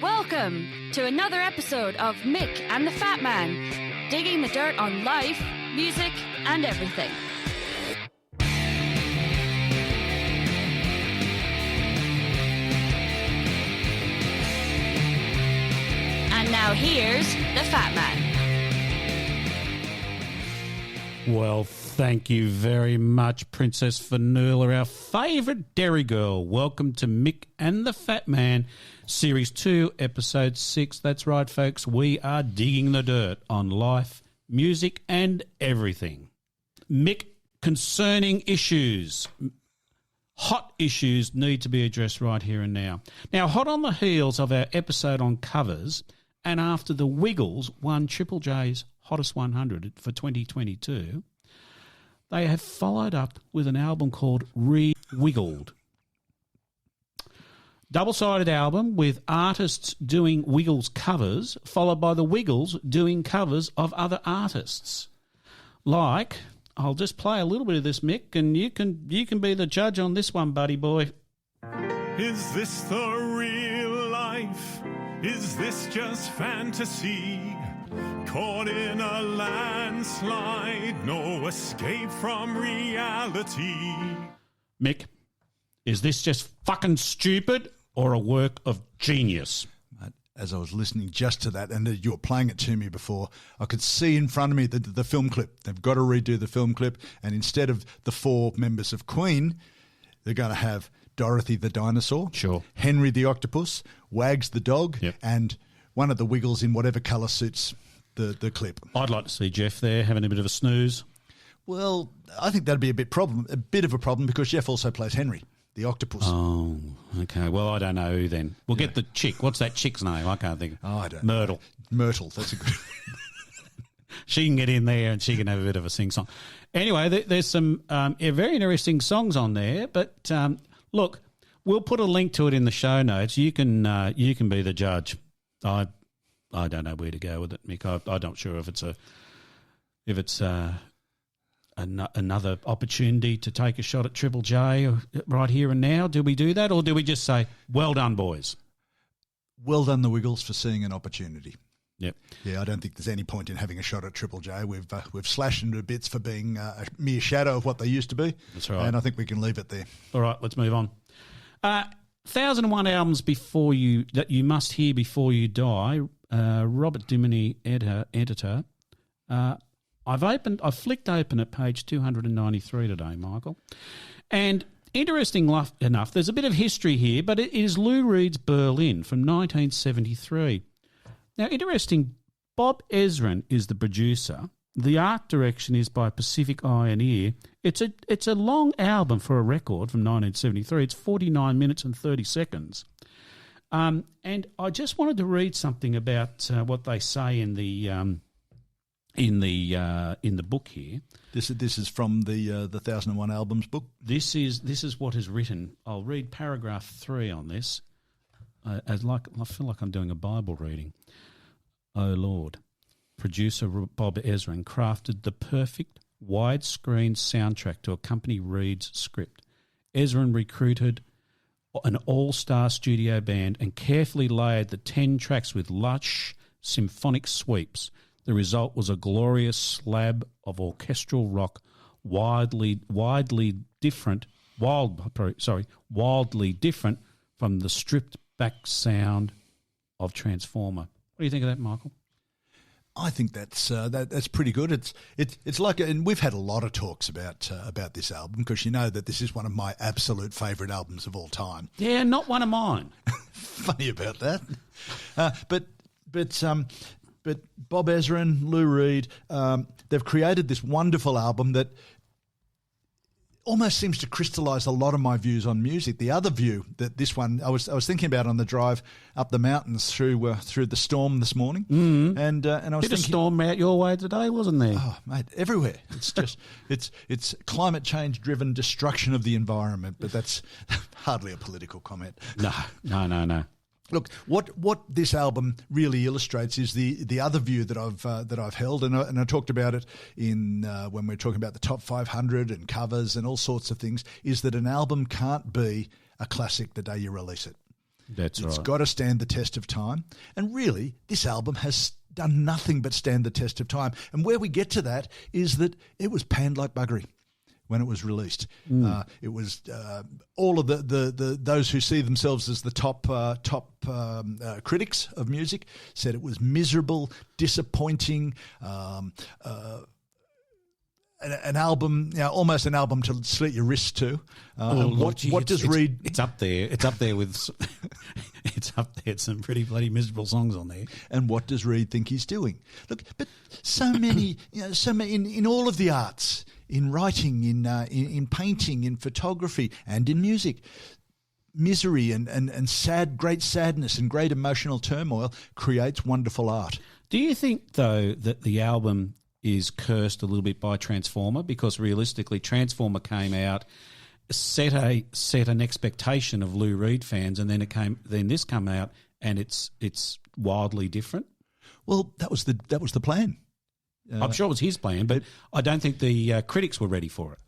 Welcome to another episode of Mick and the Fat Man, digging the dirt on life, music, and everything. And now here's the Fat Man. Well, thank you very much, Princess Fanula, our favourite dairy girl. Welcome to Mick and the Fat Man, Series 2, Episode 6. That's right, folks. We are digging the dirt on life, music and everything. Mick, concerning issues, hot issues need to be addressed right here and now. Now, hot on the heels of our episode on covers and after the Wiggles won Triple J's Hottest 100 for 2022, they have followed up with an album called Re-Wiggled. Double-sided album with artists doing Wiggles covers, followed by the Wiggles doing covers of other artists. Like, I'll just play a little bit of this, Mick, and you can be the judge on this one, buddy boy. Is this the real life? Is this just fantasy? Caught in a landslide, no escape from reality. Mick, is this just fucking stupid or a work of genius? As I was listening just to that, and you were playing it to me before, I could see in front of me the film clip. They've got to redo the film clip, and instead of the four members of Queen, they're going to have Dorothy the dinosaur, sure, Henry the octopus, Wags the dog, yep, and one of the Wiggles in whatever colour suits the clip. I'd like to see Jeff there having a bit of a snooze. Well, I think that'd be a bit of a problem because Jeff also plays Henry, the octopus. Oh, okay. Well, I don't know who then. We'll get the chick. What's that chick's name? I can't think. Oh, I don't Myrtle. know. Myrtle, that's a good... She can get in there and she can have a bit of a sing-song. Anyway, there's some very interesting songs on there, but look, we'll put a link to it in the show notes. You can be the judge. I don't know where to go with it, Mick. I'm not sure if it's another opportunity to take a shot at Triple J right here and now. Do we do that, or do we just say, well done, boys? Well done, the Wiggles, for seeing an opportunity. Yep. Yeah, I don't think there's any point in having a shot at Triple J. We've slashed them to bits for being a mere shadow of what they used to be. That's right. And I think we can leave it there. All right, let's move on. 1001 albums that you must hear before you die. Robert Dimony, editor. I've flicked open at page 293 today, Michael. And interesting enough, there's a bit of history here, but it is Lou Reed's Berlin from 1973. Now, interesting, Bob Ezrin is the producer. The art direction is by Pacific Eye and Ear. It's a long album for a record from 1973. It's 49 minutes and 30 seconds. And I just wanted to read something about what they say in the book here. This is from the 1001 Albums book. This is what is written. I'll read paragraph 3 on this. I feel like I'm doing a Bible reading. Oh Lord, producer Bob Ezrin crafted the perfect widescreen soundtrack to accompany Reed's script. Ezrin recruited an all-star studio band and carefully layered the 10 tracks with lush symphonic sweeps. The result was a glorious slab of orchestral rock, wildly different from the stripped-back sound of Transformer. What do you think of that, Michael? I think that's pretty good. It's like, and we've had a lot of talks about this album because you know that this is one of my absolute favourite albums of all time. Yeah, not one of mine. Funny about that, but Bob Ezrin, Lou Reed, they've created this wonderful album that almost seems to crystallise a lot of my views on music. The other view that this one I was thinking about on the drive up the mountains through the storm this morning, and I was thinking, a storm out your way today, wasn't there? Oh, mate, everywhere. It's just it's climate change driven destruction of the environment, but that's hardly a political comment. No. Look, what this album really illustrates is the other view that I've held, and I talked about it in when we're talking about the top 500 and covers and all sorts of things, is that an album can't be a classic the day you release it. That's right. It's got to stand the test of time. And really, this album has done nothing but stand the test of time. And where we get to that is that it was panned like buggery when it was released. It was all of the those who see themselves as the top critics of music said it was miserable, disappointing, an album, almost an album to slit your wrists to. What does Reed? It's up there. It's up there with. It's up there. It's some pretty bloody miserable songs on there. And what does Reed think he's doing? Look, but so many, so many in all of the arts, in writing, in painting, in photography, and in music. Misery and great sadness and great emotional turmoil creates wonderful art. Do you think, though, that the album is cursed a little bit by Transformer? Because realistically, Transformer came out, set an expectation of Lou Reed fans, and then this came out, and it's wildly different. Well, that was the plan. I'm sure it was his plan, but I don't think the critics were ready for it.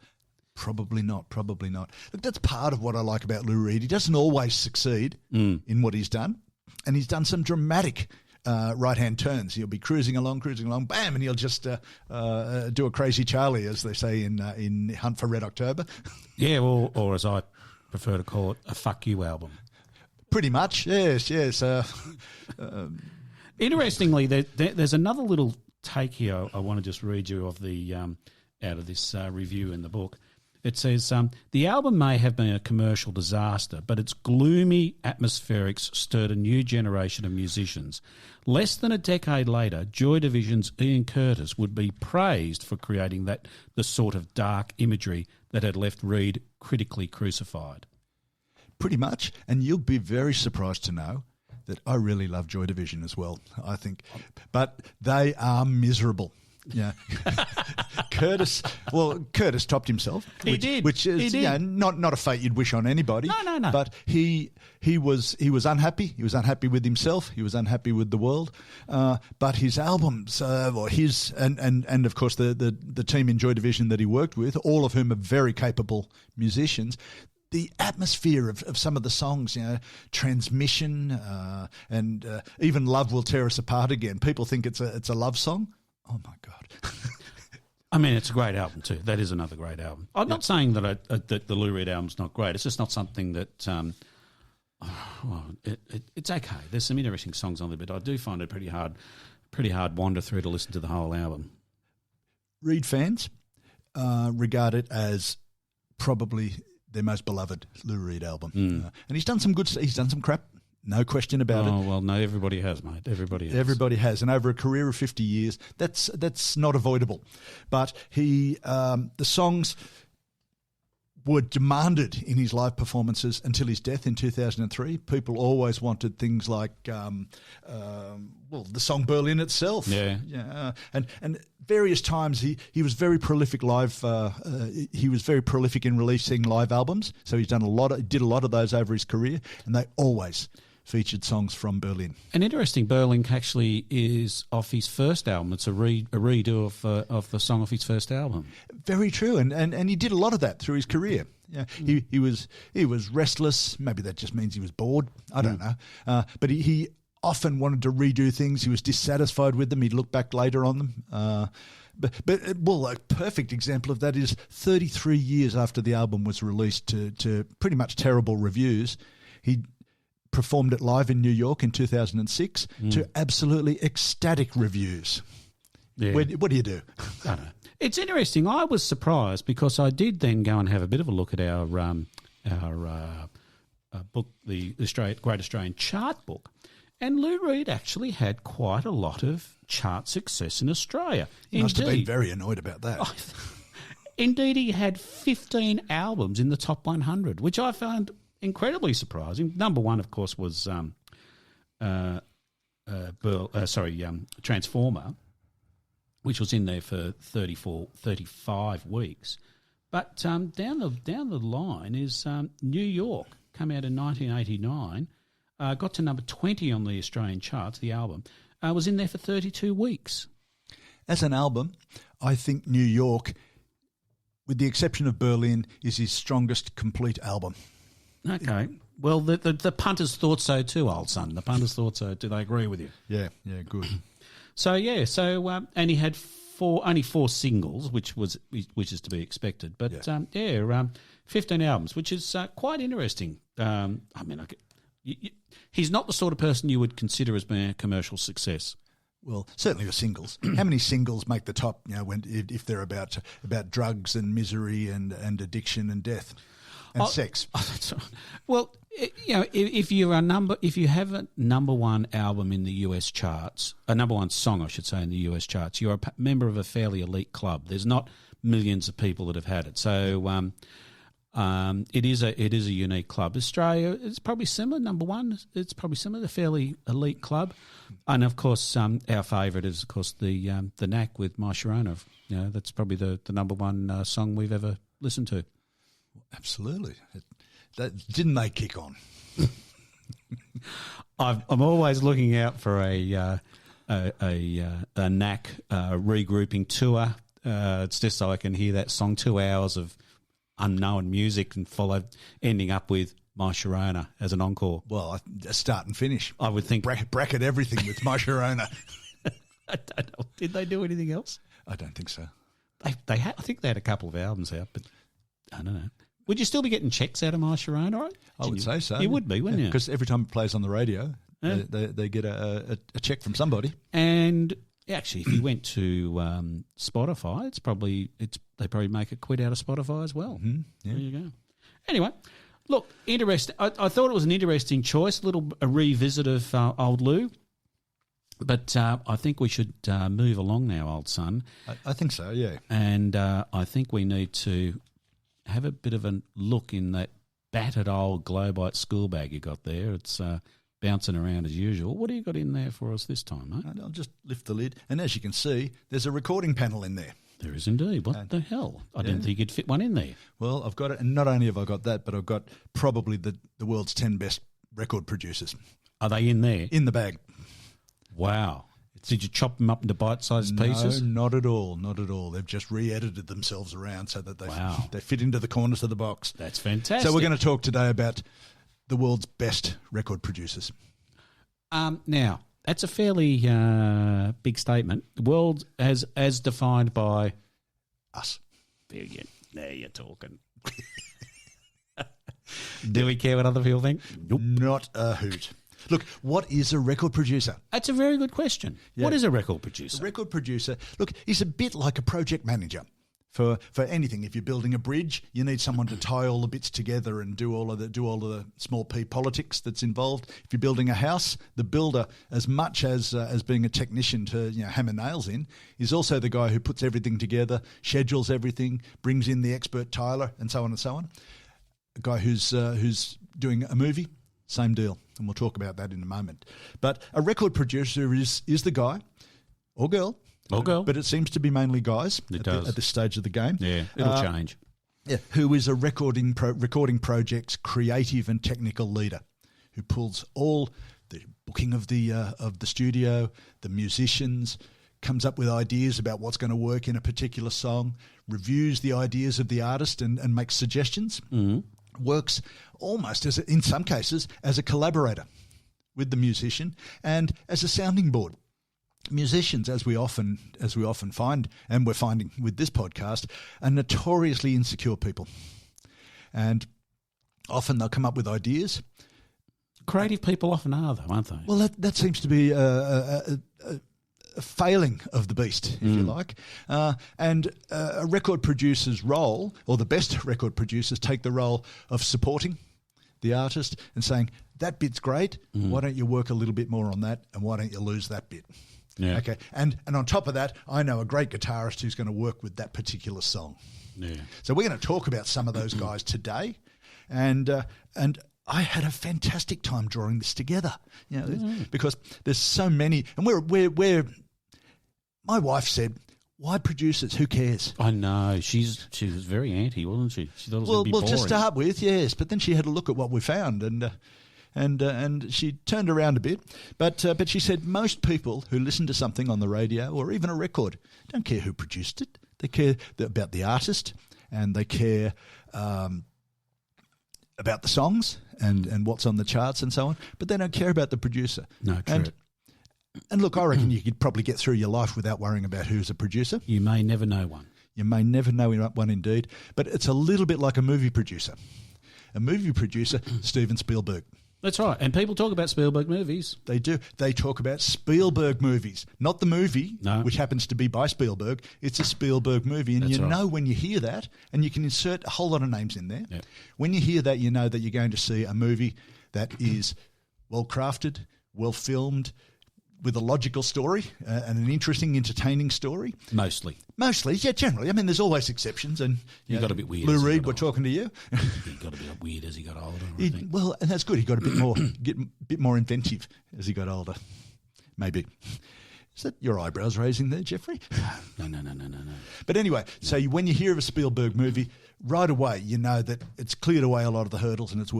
Probably not. Look, that's part of what I like about Lou Reed. He doesn't always succeed in what he's done, and he's done some dramatic right-hand turns. He'll be cruising along, bam, and he'll just do a crazy Charlie, as they say in Hunt for Red October. Yeah, or as I prefer to call it, a fuck you album. Pretty much, yes. Interestingly, there's another little take here I want to just read you of the out of this review in the book. It says, the album may have been a commercial disaster, but its gloomy atmospherics stirred a new generation of musicians. Less than a decade later, Joy Division's Ian Curtis would be praised for creating the sort of dark imagery that had left Reed critically crucified. Pretty much, and you'll be very surprised to know that I really love Joy Division as well, I think. But they are miserable. Yeah, Curtis topped himself. He did, which is not a fate you'd wish on anybody. No. But he was unhappy. He was unhappy with himself. He was unhappy with the world. But his albums, and of course the team in Joy Division that he worked with, all of whom are very capable musicians. The atmosphere of some of the songs, Transmission, and even Love Will Tear Us Apart Again. People think it's a love song. Oh, my God. I mean, it's a great album too. That is another great album. I'm not saying that that the Lou Reed album's not great. It's just not something that it's okay. There's some interesting songs on there, but I do find it pretty hard wander through to listen to the whole album. Reed fans regard it as probably their most beloved Lou Reed album. And he's done some good. He's done some crap. No question about it. Oh, well, no, everybody has, mate. Everybody has. And over a career of 50 years, that's not avoidable. But the songs were demanded in his live performances until his death in 2003. People always wanted things like, the song Berlin itself. Yeah. And various times he was very prolific live. He was very prolific in releasing live albums. So he's did a lot of those over his career, and they always featured songs from Berlin. And interesting, Berlin actually is off his first album. It's a redo of the song off his first album. Very true, and he did a lot of that through his career. Yeah, he was restless. Maybe that just means he was bored. I don't know. But he often wanted to redo things. He was dissatisfied with them. He'd look back later on them. But a perfect example of that is 33 years after the album was released to pretty much terrible reviews, he performed it live in New York in 2006 to absolutely ecstatic reviews. Yeah. What do you do? I don't know. It's interesting. I was surprised because I did then go and have a bit of a look at our book, the Great Australian Chart Book, and Lou Reed actually had quite a lot of chart success in Australia. He must have been very annoyed about that. Indeed, he had 15 albums in the top 100, which I found incredibly surprising. Number one, of course, was Transformer, which was in there for 35 weeks. But down the line is New York, come out in 1989, got to number 20 on the Australian charts, the album, was in there for 32 weeks. As an album, I think New York, with the exception of Berlin, is his strongest complete album. Okay. Well, the punters thought so too, old son. The punters thought so. Do they agree with you? Yeah, good. So and he had only four singles, which is to be expected. But 15 albums, which is quite interesting. He's not the sort of person you would consider as being a commercial success. Well, certainly the singles. How many singles make the top? If they're about drugs and misery and addiction and death and sex. Well, if you have a number one album in the US charts, a number one song, I should say, in the US charts, you're a member of a fairly elite club. There's not millions of people that have had it. So it is a unique club. Australia is probably similar. Number one, it's probably similar. A fairly elite club, and of course, our favourite is of course the Knack with My Sharona. That's probably the number one song we've ever listened to. Absolutely. Didn't they kick on? I'm always looking out for a Knack regrouping tour. It's just so I can hear that song 2 hours of unknown music and ending up with My Sharona as an encore. Well, start and finish. I would think bracket everything with My Sharona. I don't know. Did they do anything else? I don't think so. They had. I think they had a couple of albums out, but I don't know. Would you still be getting checks out of My Sharona? Right? I would say so. You would be, wouldn't you? Because every time it plays on the radio, they get a check from somebody. And actually, if you went to Spotify, they probably make a quid out of Spotify as well. Mm-hmm. Yeah. There you go. Anyway, look, interesting. I thought it was an interesting choice, a revisit of old Lou. But I think we should move along now, old son. I think so, yeah. And I think we need to have a bit of a look in that battered old Globite school bag you got there. It's bouncing around as usual. What do you got in there for us this time, mate? I'll just lift the lid. And as you can see, there's a recording panel in there. There is indeed. What the hell? I didn't think you'd fit one in there. Well, I've got it. And not only have I got that, but I've got probably the world's 10 best record producers. Are they in there? In the bag. Wow. Did you chop them up into bite-sized pieces? No, not at all. Not at all. They've just re-edited themselves around so that they fit into the corners of the box. That's fantastic. So we're going to talk today about the world's best record producers. Now, that's a fairly big statement. The world as defined by us. There you're talking. Do we care what other people think? Nope. Not a hoot. Look, what is a record producer? That's a very good question. Yeah. What is a record producer? A record producer, look, is a bit like a project manager for anything. If you're building a bridge, you need someone to tie all the bits together and do all of the small p politics that's involved. If you're building a house, the builder, as much as being a technician to hammer nails in, is also the guy who puts everything together, schedules everything, brings in the expert tiler, and so on and so on. A guy who's doing a movie. Same deal, and we'll talk about that in a moment. But a record producer is the guy or girl. But it seems to be mainly guys at this stage of the game. Yeah, it'll change. Yeah, who is a recording project's creative and technical leader, who pulls all the booking of the studio, the musicians, comes up with ideas about what's going to work in a particular song, reviews the ideas of the artist and makes suggestions. Mm-hmm. Works almost in some cases as a collaborator with the musician and as a sounding board. Musicians, as we often find, and we're finding with this podcast, are notoriously insecure people, and often they'll come up with ideas. Creative people often are, though, aren't they? Well, that seems to be a failing of the beast, if you like. And a record producer's role, or the best record producers, take the role of supporting the artist and saying, that bit's great, why don't you work a little bit more on that, and why don't you lose that bit? Yeah. Okay. And on top of that, I know a great guitarist who's going to work with that particular song. Yeah. So we're going to talk about some of those guys today. And I had a fantastic time drawing this together, because there's so many, and we're my wife said, why producers? Who cares? I know. She was very anti, wasn't she? She thought it was well, boring. To start with, yes. But then she had a look at what we found, and she turned around a bit. But she said most people who listen to something on the radio or even a record don't care who produced it. They care about the artist, and they care about the songs and what's on the charts and so on, but they don't care about the producer. No, true. And look, I reckon you could probably get through your life without worrying about who's a producer. You may never know one. You may never know one indeed, but it's a little bit like a movie producer. A movie producer, Steven Spielberg. That's right. And people talk about Spielberg movies. They do. They talk about Spielberg movies, not the movie, No. which happens to be by Spielberg. It's a Spielberg movie. And That's you right. know when you hear that, and you can insert a whole lot of names in there. Yep. When you hear that, you know that you're going to see a movie that is well-crafted, well-filmed, with a logical story and an interesting, entertaining story. Mostly. Mostly, yeah, generally. I mean, there's always exceptions. And He got a bit weird Lou as he Reed, got we're older. talking to you. He got a bit weird as he got older, I think. Well, and that's good. He got a bit more, bit more inventive as he got older. Maybe. Is that your eyebrows raising there, Jeffrey? No. But anyway, so when you hear of a Spielberg movie, right away you know that it's cleared away a lot of the hurdles and it's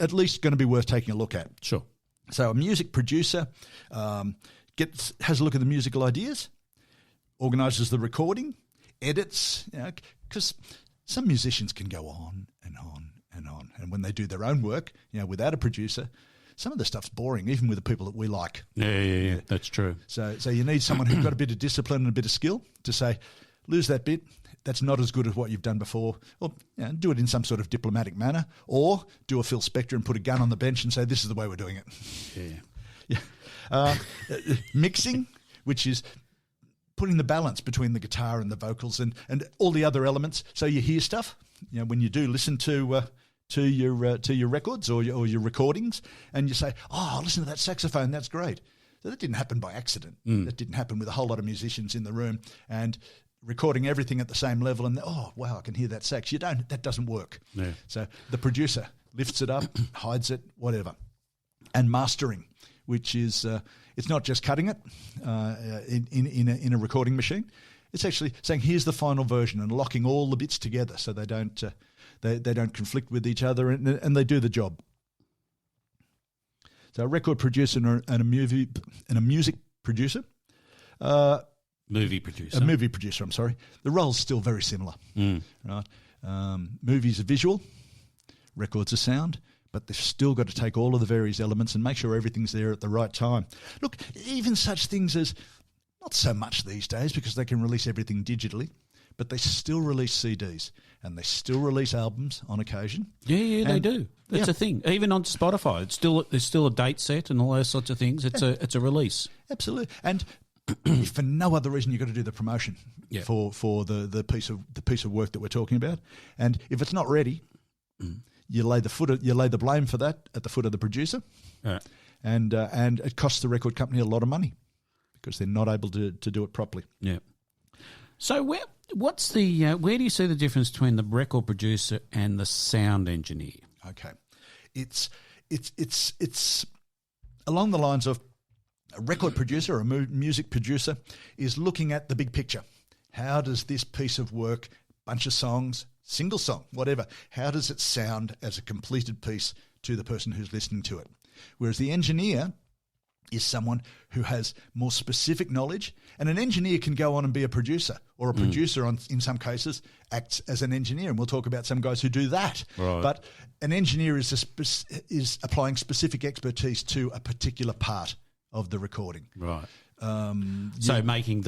at least going to be worth taking a look at. Sure. So a music producer has a look at the musical ideas, organises the recording, edits, because some musicians can go on and on and on. And when they do their own work, without a producer, some of the stuff's boring, even with the people that we like. Yeah. That's true. So you need someone who's got a bit of discipline and a bit of skill to say, lose that bit. That's not as good as what you've done before. Or do it in some sort of diplomatic manner. Or do a Phil Spector and put a gun on the bench and say, this is the way we're doing it. Yeah. Mixing, which is putting the balance between the guitar and the vocals and all the other elements. So you hear stuff, when you do listen to your records or your recordings, and you say, "Oh, listen to that saxophone, that's great." So that didn't happen by accident. That didn't happen with a whole lot of musicians in the room and recording everything at the same level. And oh, wow, I can hear that sax. That doesn't work. Yeah. So the producer lifts it up, hides it, whatever, and mastering, which is it's not just cutting it in a recording machine. It's actually saying here's the final version and locking all the bits together so they don't conflict with each other and they do the job. So a record producer and a music producer, Movie producer. a movie producer. I'm sorry, the role's still very similar, right? Movies are visual, records are sound. But they've still got to take all of the various elements and make sure everything's there at the right time. Look, even such things as, not so much these days because they can release everything digitally, but they still release CDs and they still release albums on occasion. Yeah, they do. That's yeah. a thing. Even on Spotify, there's still a date set and all those sorts of things. It's a release. Absolutely. And if for no other reason, you've got to do the promotion for the piece of work that we're talking about. And if it's not ready, you lay the blame for that at the foot of the producer, and it costs the record company a lot of money because they're not able to do it properly. Yeah. So where do you see the difference between the record producer and the sound engineer? Okay, it's along the lines of a record producer or a music producer is looking at the big picture. How does this piece of work, bunch of songs, single song, whatever, how does it sound as a completed piece to the person who's listening to it? Whereas the engineer is someone who has more specific knowledge, and an engineer can go on and be a producer, or a producer in some cases acts as an engineer, and we'll talk about some guys who do that. Right. But an engineer is applying specific expertise to a particular part of the recording. Right. So making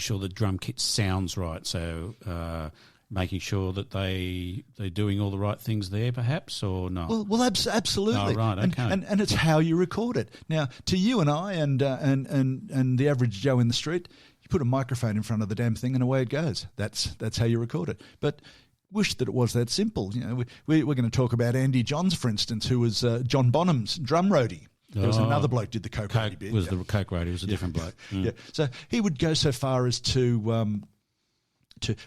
sure the drum kit sounds right. So making sure that they're doing all the right things there, perhaps, or not? Well, absolutely. Oh, right, okay. And it's how you record it. Now, to you and I and the average Joe in the street, you put a microphone in front of the damn thing and away it goes. That's how you record it. But wish that it was that simple. We're going to talk about Andy Johns, for instance, who was John Bonham's drum roadie. There was another bloke did the coke roadie bit. The coke roadie. It was a different bloke. Yeah. So he would go so far as to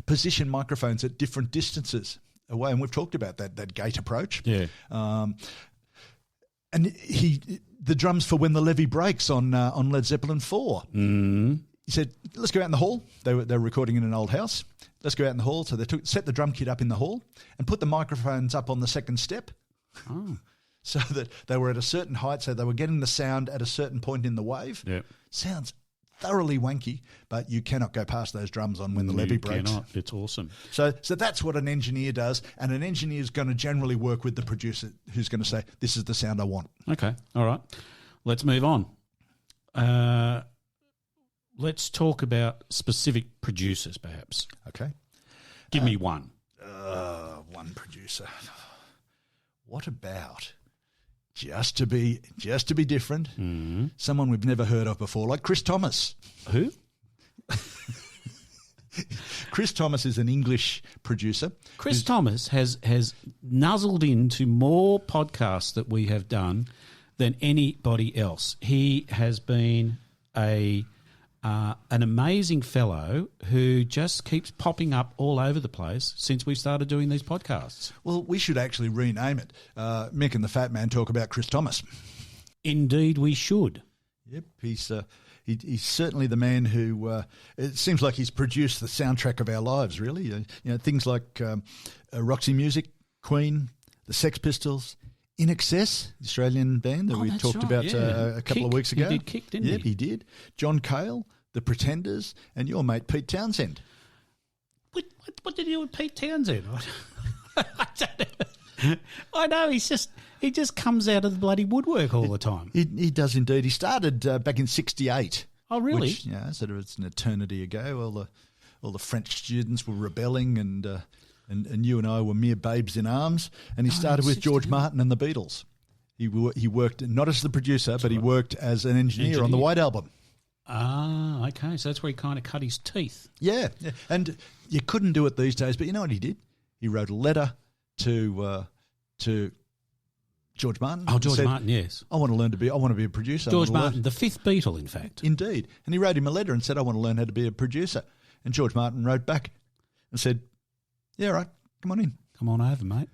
position microphones at different distances away, and we've talked about that gate approach. Yeah. And the drums for When the Levee Breaks on Led Zeppelin 4. Mm. He said, "Let's go out in the hall." They were recording in an old house. Let's go out in the hall. So they set the drum kit up in the hall and put the microphones up on the second step. Oh. So that they were at a certain height, so they were getting the sound at a certain point in the wave. Yeah. Sounds thoroughly wanky, but you cannot go past those drums on When the Levee Breaks. Cannot. It's awesome. So that's what an engineer does, and an engineer is going to generally work with the producer who's going to say, this is the sound I want. Okay, all right. Let's move on. Let's talk about specific producers, perhaps. Okay. Give me one. One producer. What about... Just to be different, someone we've never heard of before, like Chris Thomas. Who? Chris Thomas is an English producer. Chris Thomas has nuzzled into more podcasts that we have done than anybody else. He has been an amazing fellow who just keeps popping up all over the place since we started doing these podcasts. Well, we should actually rename it. Mick and the Fat Man talk about Chris Thomas. Indeed, we should. Yep, he's certainly the man who it seems like he's produced the soundtrack of our lives. Really, things like Roxy Music, Queen, the Sex Pistols, INXS, the Australian band that we talked about a couple of weeks ago. He did Kick, didn't he? Yep, he did. John Cale, the Pretenders, and your mate Pete Townshend. What did he do with Pete Townshend? I know, he just comes out of the bloody woodwork all the time. He does indeed. He started back in '68. Oh, really? Which, sort of it's an eternity ago. All the French students were rebelling, and you and I were mere babes in arms. And he started with George Martin and the Beatles. He worked not as the producer, but he worked as an engineer on the White Album. Ah, okay. So that's where he kind of cut his teeth. Yeah. And you couldn't do it these days, but you know what he did? He wrote a letter to George Martin. Oh, George Martin, yes. I want to be a producer. George Martin, the fifth Beatle, in fact. Indeed. And he wrote him a letter and said, I want to learn how to be a producer. And George Martin wrote back and said, yeah, right, come on in. Come on over, mate.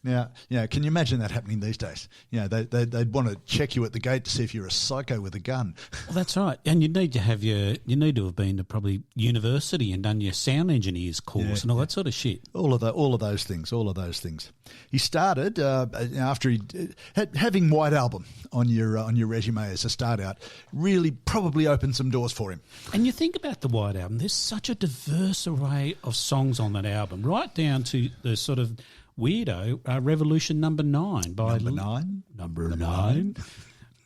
Now, can you imagine that happening these days? They'd want to check you at the gate to see if you're a psycho with a gun. Well, that's right. And you need to have been to probably university and done your sound engineer's course and all that sort of shit. All of those things. He started after he having White Album on your resume as a start out really probably opened some doors for him. And you think about the White Album, there's such a diverse array of songs on that album, right down to the sort of weirdo Revolution Number 9 by Number 9.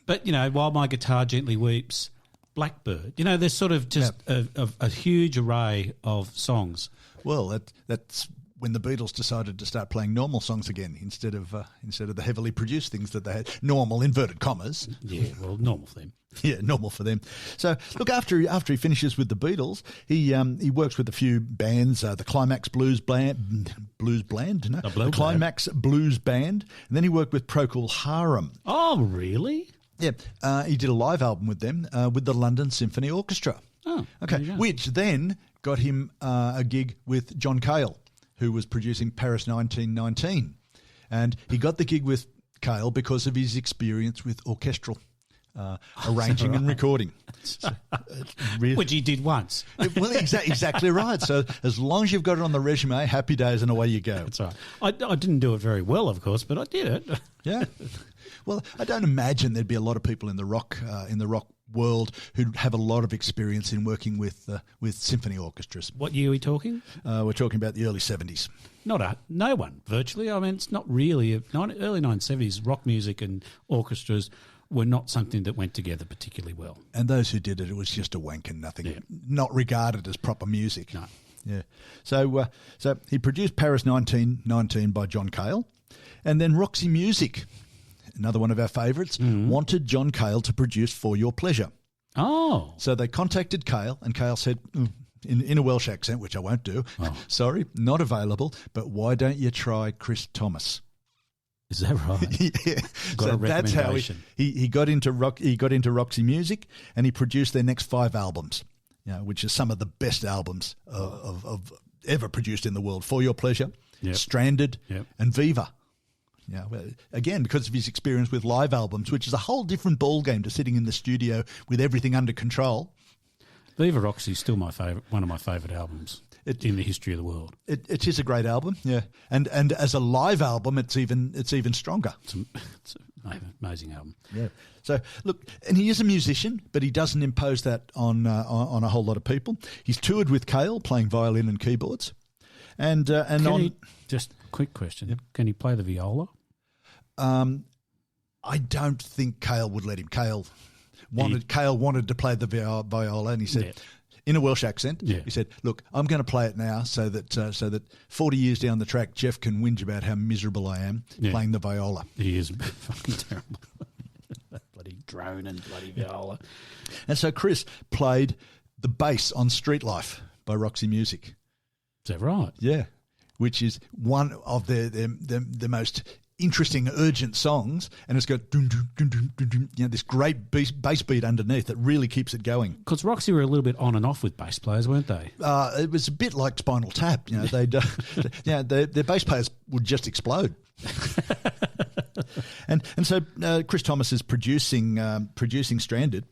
But While My Guitar Gently Weeps, Blackbird. There's sort of just a huge array of songs. Well, that's when the Beatles decided to start playing normal songs again instead of the heavily produced things that they had. Normal, inverted commas. Yeah, well, normal for them. Yeah, normal for them. So, look, after he finishes with the Beatles, he works with a few bands, the Climax Blues Band, the Climax Blues Band, and then he worked with Procol Harum. Oh, really? Yeah, he did a live album with them with the London Symphony Orchestra. Oh, okay, which then got him a gig with John Cale, who was producing Paris 1919. And he got the gig with Cale because of his experience with orchestral arranging and recording. Which he did once. Well, exactly right. So as long as you've got it on the resume, happy days and away you go. That's right. I didn't do it very well, of course, but I did it. Yeah. Well, I don't imagine there'd be a lot of people in the rock world who'd have a lot of experience in working with symphony orchestras. What year are we talking? We're talking about the early 70s. No one, virtually. I mean, it's not really early 1970s. Rock music and orchestras were not something that went together particularly well. And those who did it was just a wank and nothing, not regarded as proper music. No. Yeah. So he produced Paris 1919 by John Cale, and then Roxy Music, another one of our favourites, wanted John Cale to produce For Your Pleasure. Oh. So they contacted Cale, and Cale said, in a Welsh accent, which I won't do, sorry, not available, but why don't you try Chris Thomas? Is that right? Yeah. So that's how he got into Roxy Music, and he produced their next 5 albums, which are some of the best albums of ever produced in the world. For Your Pleasure, Stranded, and Viva. Yeah, well, again, because of his experience with live albums, which is a whole different ballgame to sitting in the studio with everything under control. Viva Roxy is still one of my favourite albums. in the history of the world. It is a great album, yeah. And as a live album, it's even stronger. It's an amazing album. Yeah. So look, and he is a musician, but he doesn't impose that on a whole lot of people. He's toured with Cale, playing violin and keyboards, just a quick question: Yep. Can he play the viola? I don't think Cale would let him. Cale wanted to play the viola, and he said. Yeah. In a Welsh accent, yeah. He said, "Look, I'm going to play it now, so that 40 years down the track, Jeff can whinge about how miserable I am playing the viola." He is fucking terrible. Bloody drone and bloody viola. And so Chris played the bass on Street Life by Roxy Music. Is that right? Yeah, which is one of the most interesting, urgent songs, and it's got dun, dun, dun, dun, dun, dun, this great bass beat underneath that really keeps it going. Because Roxy were a little bit on and off with bass players, weren't they? It was a bit like Spinal Tap. They'd their bass players would just explode. and so Chris Thomas is producing Stranded,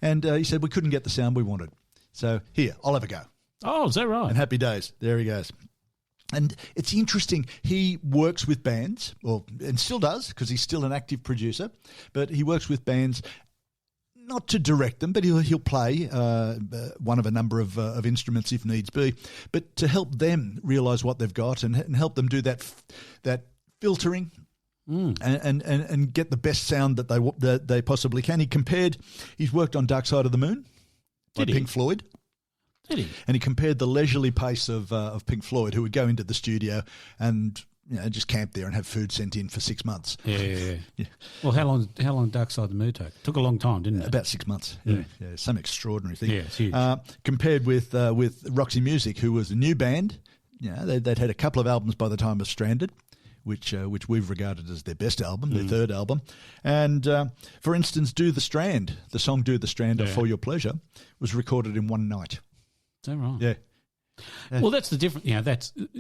and he said we couldn't get the sound we wanted. So here, I'll have a go. Oh, is that right? And happy days. There he goes. And it's interesting, he works with bands, and still does, because he's still an active producer, but he works with bands not to direct them, but he'll play one of a number of instruments if needs be, but to help them realise what they've got and help them do that filtering and get the best sound that they possibly can. He's worked on Dark Side of the Moon by Pink Floyd. Did he? And he compared the leisurely pace of Pink Floyd, who would go into the studio and just camp there and have food sent in for 6 months. Yeah. Well, how long did Dark Side of the Moon take? Took a long time, didn't it? About 6 months. Yeah, some extraordinary thing. Yeah, it's huge. Compared with Roxy Music, who was a new band. They'd had a couple of albums by the time of Stranded, which we've regarded as their best album, their third album. And for instance, the song "Do the Strand" of For Your Pleasure was recorded in one night. Is that right? Yeah. Well, that's the difference.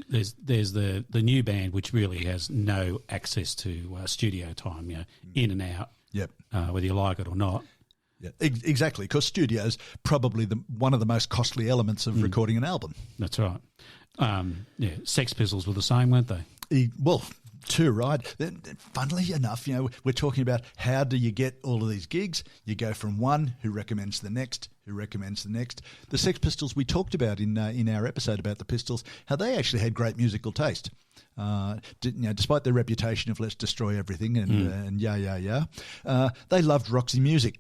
There's the new band, which really has no access to studio time. In and out. Yep. Whether you like it or not. Yeah, exactly. Because studio's probably one of the most costly elements of recording an album. That's right. Sex Pistols were the same, weren't they? Too right. Funnily enough, we're talking about how do you get all of these gigs? You go from one who recommends the next, who recommends the next. The Sex Pistols we talked about in our episode about the Pistols, how they actually had great musical taste. Despite their reputation of let's destroy everything and they loved Roxy Music.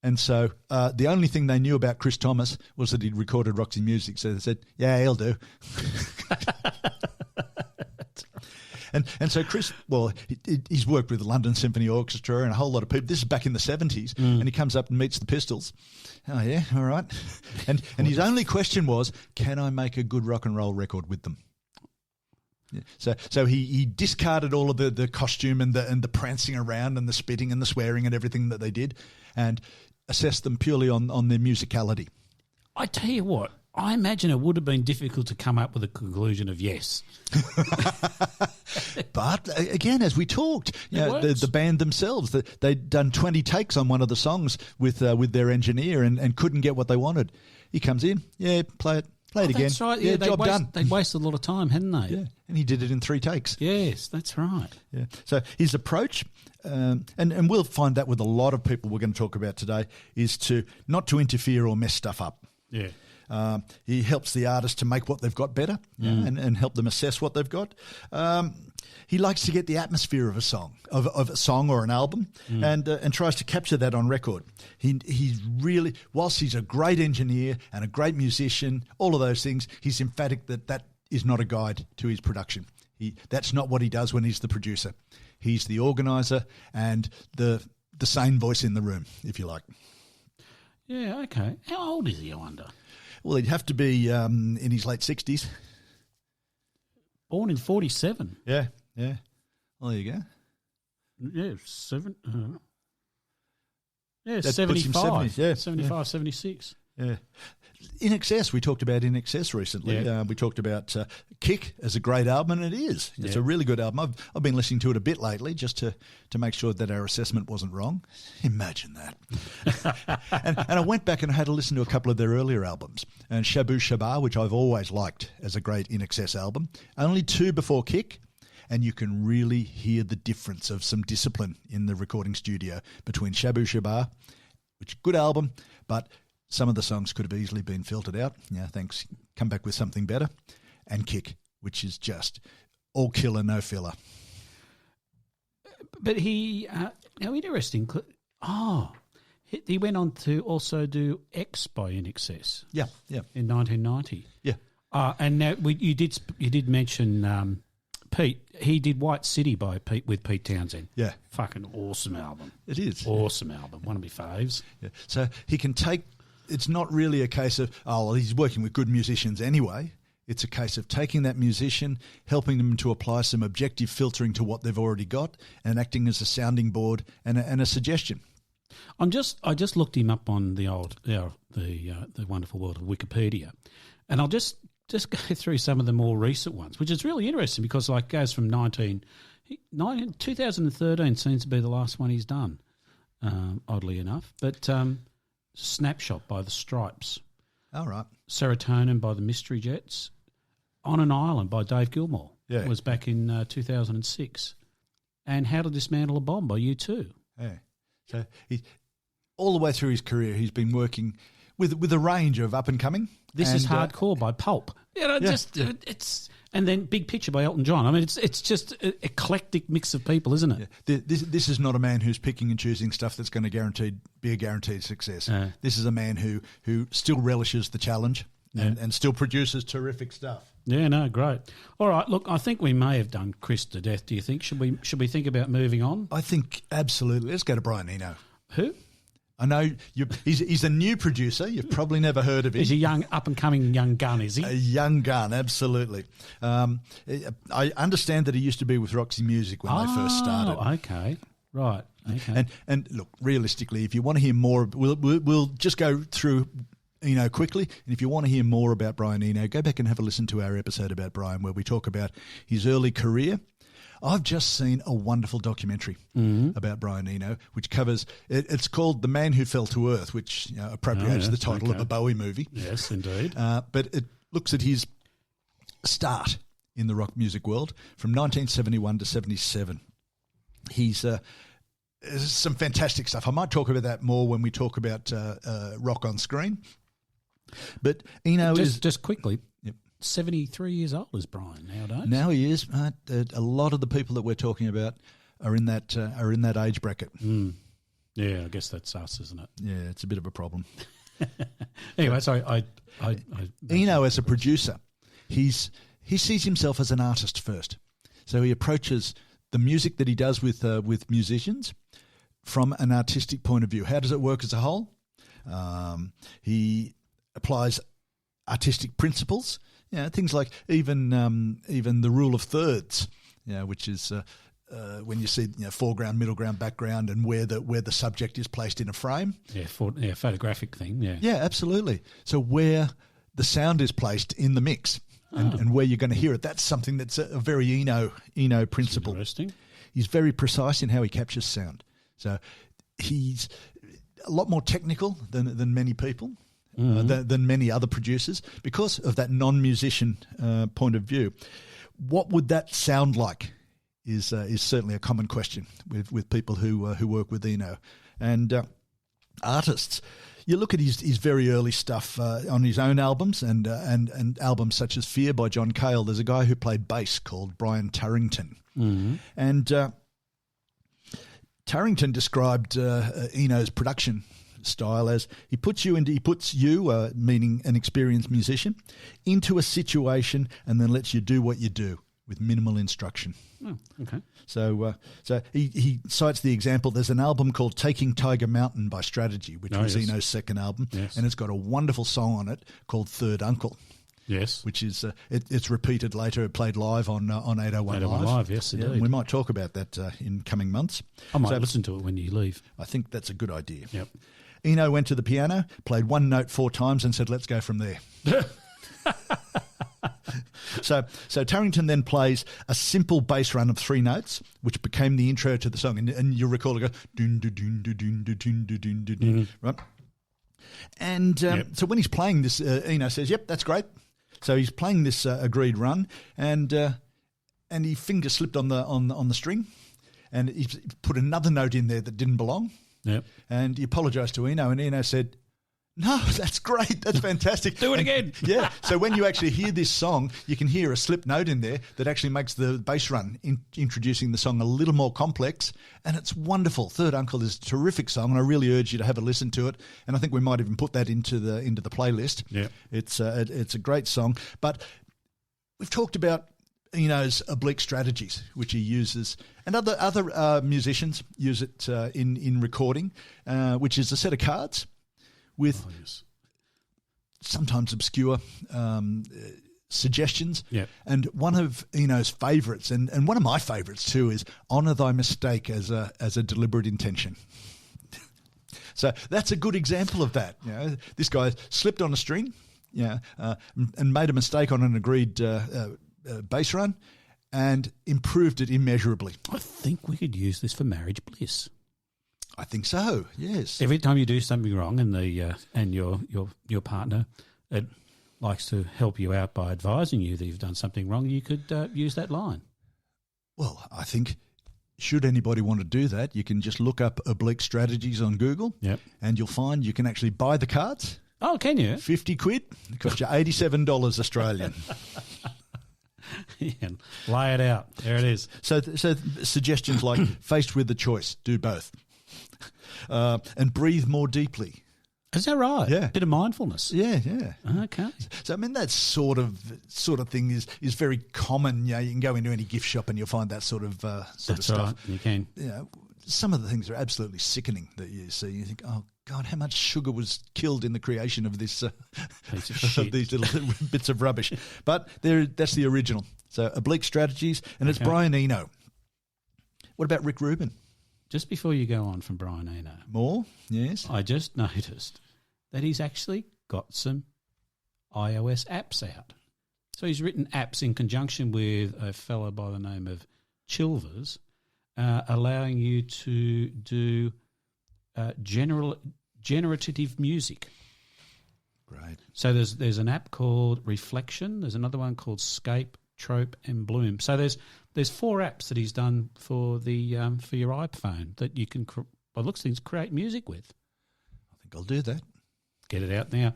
And so the only thing they knew about Chris Thomas was that he'd recorded Roxy Music. So they said, yeah, he'll do. And so Chris, he's worked with the London Symphony Orchestra and a whole lot of people. This is back in the 70s, and he comes up and meets the Pistols. Oh, yeah, all right. And his only question was, can I make a good rock and roll record with them? Yeah. So he discarded all of the costume and the prancing around and the spitting and the swearing and everything that they did and assessed them purely on their musicality. I tell you what, I imagine it would have been difficult to come up with a conclusion of yes. But again, as we talked, the band themselves, they'd done 20 takes on one of the songs with their engineer and couldn't get what they wanted. He comes in, play it again. That's right. Yeah, job done. They wasted a lot of time, hadn't they? Yeah, and he did it in 3 takes. Yes, that's right. Yeah. So his approach, and we'll find that with a lot of people we're going to talk about today, is to not to interfere or mess stuff up. Yeah. He helps the artist to make what they've got better and help them assess what they've got. He likes to get the atmosphere of a song, of a song or an album, and tries to capture that on record. He's really, whilst he's a great engineer and a great musician, all of those things, he's emphatic that is not a guide to his production. That's not what he does when he's the producer. He's the organiser and the sane voice in the room, if you like. Yeah, okay. How old is he, I wonder? Well, he'd have to be in his late 60s. Born in 47. Yeah. Well, there you go. Yeah, 75. That puts him 70s, yeah. 75, 76. Yeah. INXS, we talked about INXS recently. Yeah. We talked about Kick as a great album, and it is. It's a really good album. I've been listening to it a bit lately just to make sure that our assessment wasn't wrong. Imagine that. and I went back and had to listen to a couple of their earlier albums. And Shabooh, which I've always liked as a great INXS album. Only 2 before Kick. And you can really hear the difference of some discipline in the recording studio between Shabooh, which is a good album, but some of the songs could have easily been filtered out. Yeah, thanks. Come back with something better. And Kick, which is just all killer, no filler. But he, interesting. He went on to also do X by INXS. Yeah. In 1990. Yeah. And now you did mention Pete. He did White City by Pete with Pete Townshend. Yeah. Fucking awesome album. It is. Awesome album. One of my faves. Yeah. So he can take. It's not really a case of, he's working with good musicians anyway. It's a case of taking that musician, helping them to apply some objective filtering to what they've already got, and acting as a sounding board and a suggestion. I just looked him up on the wonderful world of Wikipedia, and I'll just go through some of the more recent ones, which is really interesting because it goes from 2013 seems to be the last one he's done, oddly enough, but. Snapshot by the Stripes. All right. Serotonin by the Mystery Jets. On an Island by Dave Gilmour. Yeah. Was back in 2006. And How to Dismantle a Bomb by U2. Yeah. So all the way through his career, he's been working with a range of up and coming. This is Hardcore by Pulp. It's and then Big Picture by Elton John. I mean, it's just an eclectic mix of people, isn't it? Yeah. This is not a man who's picking and choosing stuff that's going to be a guaranteed success. This is a man who still relishes the challenge and still produces terrific stuff. Yeah, no, great. All right, look, I think we may have done Chris to death. Do you think? Should we think about moving on? I think absolutely. Let's go to Brian Eno. Who? I know he's a new producer. You've probably never heard of him. He's a young, up-and-coming young gun, is he? A young gun, absolutely. I understand that he used to be with Roxy Music when they first started. Oh, okay. Right. Okay. And look, realistically, if you want to hear more, we'll just go through Eno quickly. And if you want to hear more about Brian Eno, go back and have a listen to our episode about Brian where we talk about his early career. I've just seen a wonderful documentary about Brian Eno, which covers. It's called "The Man Who Fell to Earth," which appropriates the title of a Bowie movie. Yes, indeed. But it looks at his start in the rock music world from 1971 to 77. He's some fantastic stuff. I might talk about that more when we talk about rock on screen. But Eno is just quickly. Yep. 73 years old is Brian nowadays. Now he is. A lot of the people that we're talking about are in that age bracket. Yeah, I guess that's us, isn't it? Yeah, it's a bit of a problem. Anyway, sorry. Eno, as a producer, he sees himself as an artist first. So he approaches the music that he does with musicians from an artistic point of view. How does it work as a whole? He applies artistic principles. Things like even the rule of thirds, which is when you see foreground, middle ground, background, and where the subject is placed in a frame. Photographic thing. Yeah, absolutely. So where the sound is placed in the mix and where you're going to hear it, that's something that's a very Eno principle. Interesting. He's very precise in how he captures sound. So he's a lot more technical than many people. Than many other producers because of that non-musician point of view. What would that sound like is certainly a common question with people who work with Eno. And artists, you look at his very early stuff on his own albums and albums such as Fear by John Cale. There's a guy who played bass called Brian Turrington. And Turrington described Eno's production style as he puts you, meaning an experienced musician, into a situation and then lets you do what you do with minimal instruction. Oh, okay. So he cites the example. There's an album called Taking Tiger Mountain by Strategy, which was Eno's second album, and it's got a wonderful song on it called Third Uncle. Yes, which is it's repeated later. It played live on 801 Live. Yes, indeed. We might talk about that in coming months. I might listen to it when you leave. I think that's a good idea. Yep. Eno went to the piano, played one note 4 times and said, let's go from there. So Turrington then plays a simple bass run of 3 notes, which became the intro to the song. And you'll recall it goes, dun, dun, dun, dun, dun, dun, dun, dun, dun, dun, right? And so when he's playing this, Eno says, yep, that's great. So he's playing this agreed run, and he finger slipped on the string, and he put another note in there that didn't belong. Yep. And he apologised to Eno, and Eno said, no, that's great. That's fantastic. Do it again. Yeah. So when you actually hear this song, you can hear a slip note in there that actually makes the bass run, introducing the song a little more complex, and it's wonderful. Third Uncle is a terrific song, and I really urge you to have a listen to it. And I think we might even put that into the playlist. Yeah. It's a great song. But we've talked about Eno's oblique strategies, which he uses, and other musicians use it in recording, which is a set of cards with sometimes obscure suggestions. Yep. And one of Eno's favourites, and one of my favourites too, is honour thy mistake as a deliberate intention. So that's a good example of that. This guy slipped on a string, and made a mistake on an agreed bass run, and improved it immeasurably. I think we could use this for marriage bliss. I think so. Yes. Every time you do something wrong, and your partner likes to help you out by advising you that you've done something wrong, you could use that line. Well, I think should anybody want to do that, you can just look up oblique strategies on Google, and you'll find you can actually buy the cards. Oh, can you? 50 quid. It costs you $87 Australian. Yeah, lay it out. There it is. So suggestions like faced with the choice, do both. And breathe more deeply. Is that right? Yeah. Bit of mindfulness. Yeah. Okay. So I mean that sort of thing is very common. You can go into any gift shop and you'll find that sort of stuff. Right. You can. Some of the things are absolutely sickening that you see. You think, oh God, how much sugar was killed in the creation of this piece of shit. of these little bits of rubbish. But that's the original. So oblique strategies, and it's Brian Eno. What about Rick Rubin? Just before you go on from Brian Eno. More? Yes. I just noticed that he's actually got some iOS apps out. So he's written apps in conjunction with a fellow by the name of Chilvers, allowing you to do generative music. Great. So there's an app called Reflection. There's another one called Scape, Trope, and Bloom. So there's 4 apps that he's done for the for your iPhone that you can, by looks of things, create music with. I think I'll do that. Get it out now.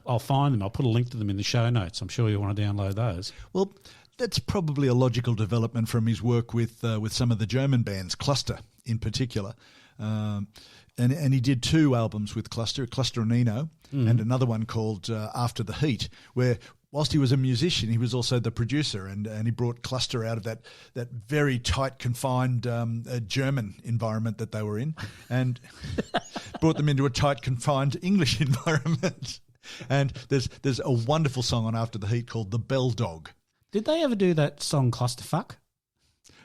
I'll find them. I'll put a link to them in the show notes. I'm sure you want to download those. Well, that's probably a logical development from his work with some of the German bands, Cluster in particular. And he did 2 albums with Cluster and Eno, and another one called After the Heat, where whilst he was a musician, he was also the producer, and he brought Cluster out of that very tight, confined German environment that they were in, and brought them into a tight, confined English environment. And there's a wonderful song on After the Heat called The Bell Dog. Did they ever do that song Clusterfuck?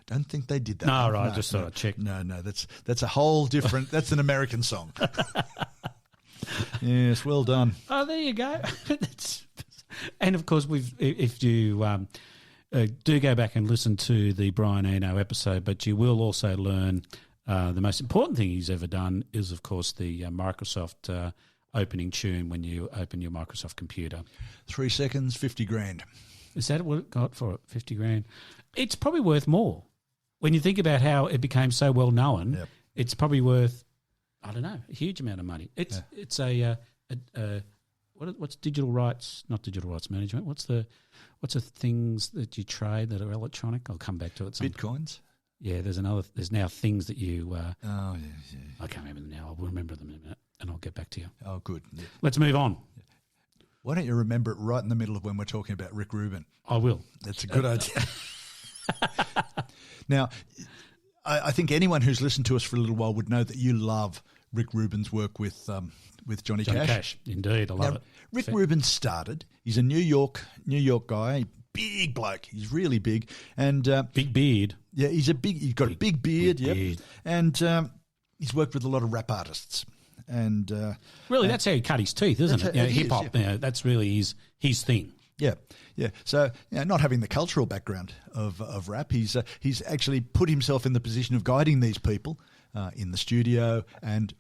Don't think they did that. No, right, just thought I'd check. No, that's a whole different, that's an American song. Yes, well done. Oh, there you go. And of course, if you do go back and listen to the Brian Eno episode, but you will also learn the most important thing he's ever done is, of course, the Microsoft opening tune when you open your Microsoft computer. 3 seconds, 50 grand. Is that what it got for it? 50 grand. It's probably worth more. When you think about how it became so well known, Yep. It's probably worth, I don't know, a huge amount of money. It's what's digital rights? Not digital rights management. What's the things that you trade that are electronic? I'll come back to it. Bitcoins. Yeah, there's now things that you. Oh yeah. I can't remember them now. I'll remember them in a minute, and I'll get back to you. Oh, good. Yeah. Let's move on. Why don't you remember it right in the middle of when we're talking about Rick Rubin? I will. That's a good idea. Now, I think anyone who's listened to us for a little while would know that you love Rick Rubin's work with Johnny Cash. Indeed, I love it. Rick Rubin started. He's a New York guy, big bloke. He's really big and big beard. Yeah, he's got a big beard. Big beard. And he's worked with a lot of rap artists. and Really, that's how he cut his teeth, isn't it? Hip hop. That's really his thing. Yeah. So, not having the cultural background of rap, he's actually put himself in the position of guiding these people in the studio and